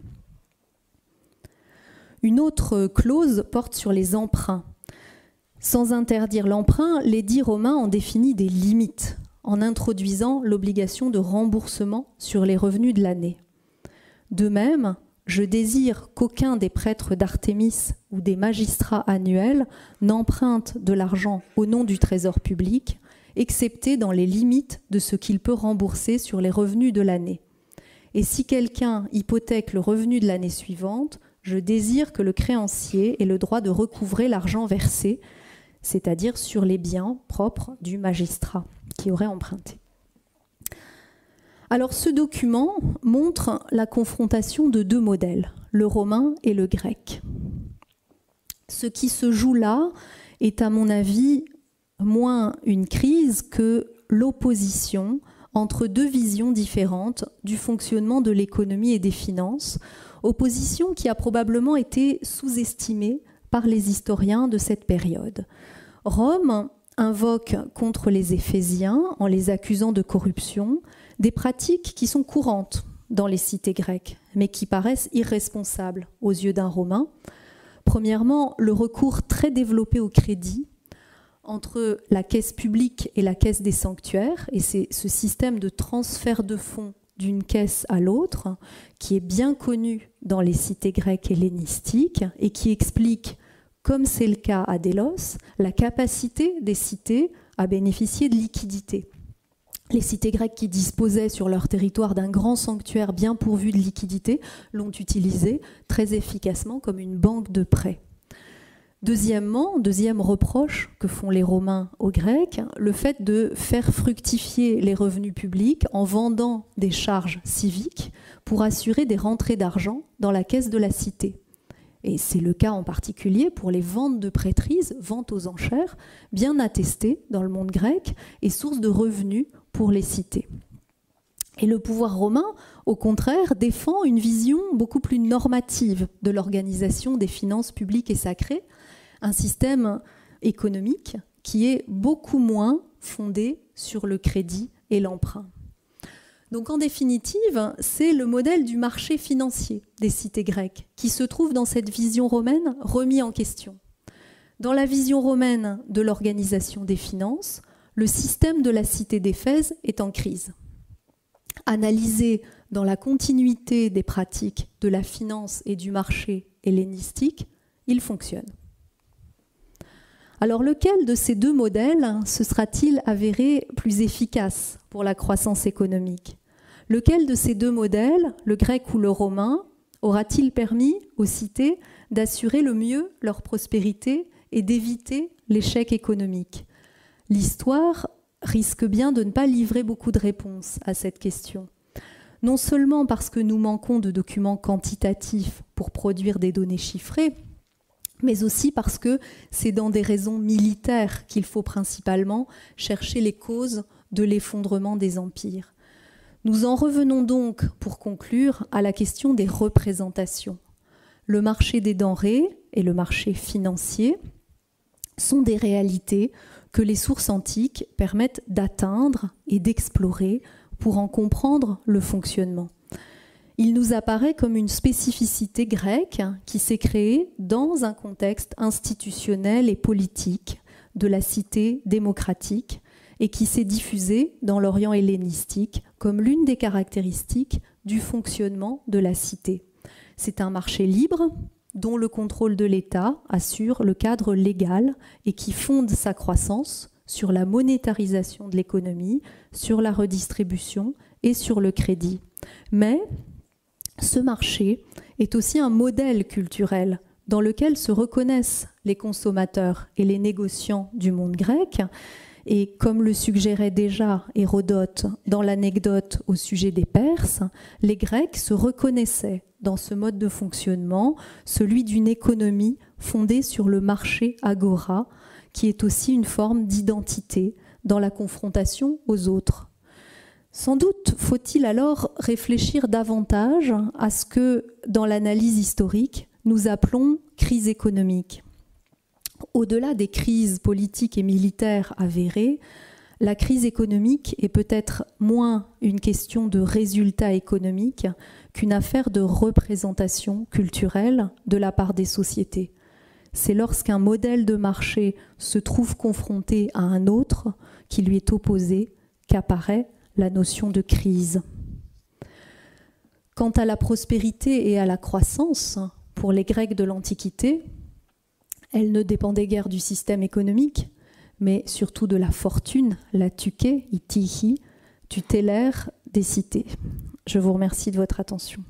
Une autre clause porte sur les emprunts. Sans interdire l'emprunt, l'édit romain en définit des limites, en introduisant l'obligation de remboursement sur les revenus de l'année. De même, je désire qu'aucun des prêtres d'Artémis ou des magistrats annuels n'emprunte de l'argent au nom du trésor public, excepté dans les limites de ce qu'il peut rembourser sur les revenus de l'année. Et si quelqu'un hypothèque le revenu de l'année suivante, je désire que le créancier ait le droit de recouvrer l'argent versé, c'est-à-dire sur les biens propres du magistrat qui aurait emprunté. Alors ce document montre la confrontation de deux modèles, le romain et le grec. Ce qui se joue là est à mon avis moins une crise que l'opposition entre deux visions différentes du fonctionnement de l'économie et des finances, opposition qui a probablement été sous-estimée par les historiens de cette période. Rome invoque contre les Éphésiens, en les accusant de corruption, des pratiques qui sont courantes dans les cités grecques, mais qui paraissent irresponsables aux yeux d'un Romain. Premièrement, le recours très développé au crédit entre la caisse publique et la caisse des sanctuaires, et c'est ce système de transfert de fonds d'une caisse à l'autre qui est bien connu dans les cités grecques hellénistiques et qui explique, comme c'est le cas à Délos, la capacité des cités à bénéficier de liquidités. Les cités grecques qui disposaient sur leur territoire d'un grand sanctuaire bien pourvu de liquidités l'ont utilisé très efficacement comme une banque de prêts. Deuxièmement, deuxième reproche que font les Romains aux Grecs, le fait de faire fructifier les revenus publics en vendant des charges civiques pour assurer des rentrées d'argent dans la caisse de la cité. Et c'est le cas en particulier pour les ventes de prêtrises, ventes aux enchères, bien attestées dans le monde grec et source de revenus pour les cités. Et le pouvoir romain, au contraire, défend une vision beaucoup plus normative de l'organisation des finances publiques et sacrées, un système économique qui est beaucoup moins fondé sur le crédit et l'emprunt. Donc en définitive, c'est le modèle du marché financier des cités grecques qui se trouve dans cette vision romaine remis en question. Dans la vision romaine de l'organisation des finances, le système de la cité d'Éphèse est en crise. Analysé dans la continuité des pratiques de la finance et du marché hellénistique, il fonctionne. Alors lequel de ces deux modèles se sera-t-il avéré plus efficace pour la croissance économique ? Lequel de ces deux modèles, le grec ou le romain, aura-t-il permis aux cités d'assurer le mieux leur prospérité et d'éviter l'échec économique ? L'histoire risque bien de ne pas livrer beaucoup de réponses à cette question. Non seulement parce que nous manquons de documents quantitatifs pour produire des données chiffrées, mais aussi parce que c'est dans des raisons militaires qu'il faut principalement chercher les causes de l'effondrement des empires. Nous en revenons donc, pour conclure, à la question des représentations. Le marché des denrées et le marché financier sont des réalités que les sources antiques permettent d'atteindre et d'explorer pour en comprendre le fonctionnement. Il nous apparaît comme une spécificité grecque qui s'est créée dans un contexte institutionnel et politique de la cité démocratique et qui s'est diffusée dans l'Orient hellénistique comme l'une des caractéristiques du fonctionnement de la cité. C'est un marché libre dont le contrôle de l'État assure le cadre légal et qui fonde sa croissance sur la monétarisation de l'économie, sur la redistribution et sur le crédit. Mais ce marché est aussi un modèle culturel dans lequel se reconnaissent les consommateurs et les négociants du monde grec. Et comme le suggérait déjà Hérodote dans l'anecdote au sujet des Perses, les Grecs se reconnaissaient dans ce mode de fonctionnement, celui d'une économie fondée sur le marché agora, qui est aussi une forme d'identité dans la confrontation aux autres. Sans doute faut-il alors réfléchir davantage à ce que, dans l'analyse historique, nous appelons crise économique. Au-delà des crises politiques et militaires avérées, la crise économique est peut-être moins une question de résultats économiques qu'une affaire de représentation culturelle de la part des sociétés. C'est lorsqu'un modèle de marché se trouve confronté à un autre qui lui est opposé qu'apparaît la notion de crise. Quant à la prospérité et à la croissance, pour les Grecs de l'Antiquité, elle ne dépendait guère du système économique, mais surtout de la fortune, la tuké, itihi, tutélaire des cités. Je vous remercie de votre attention.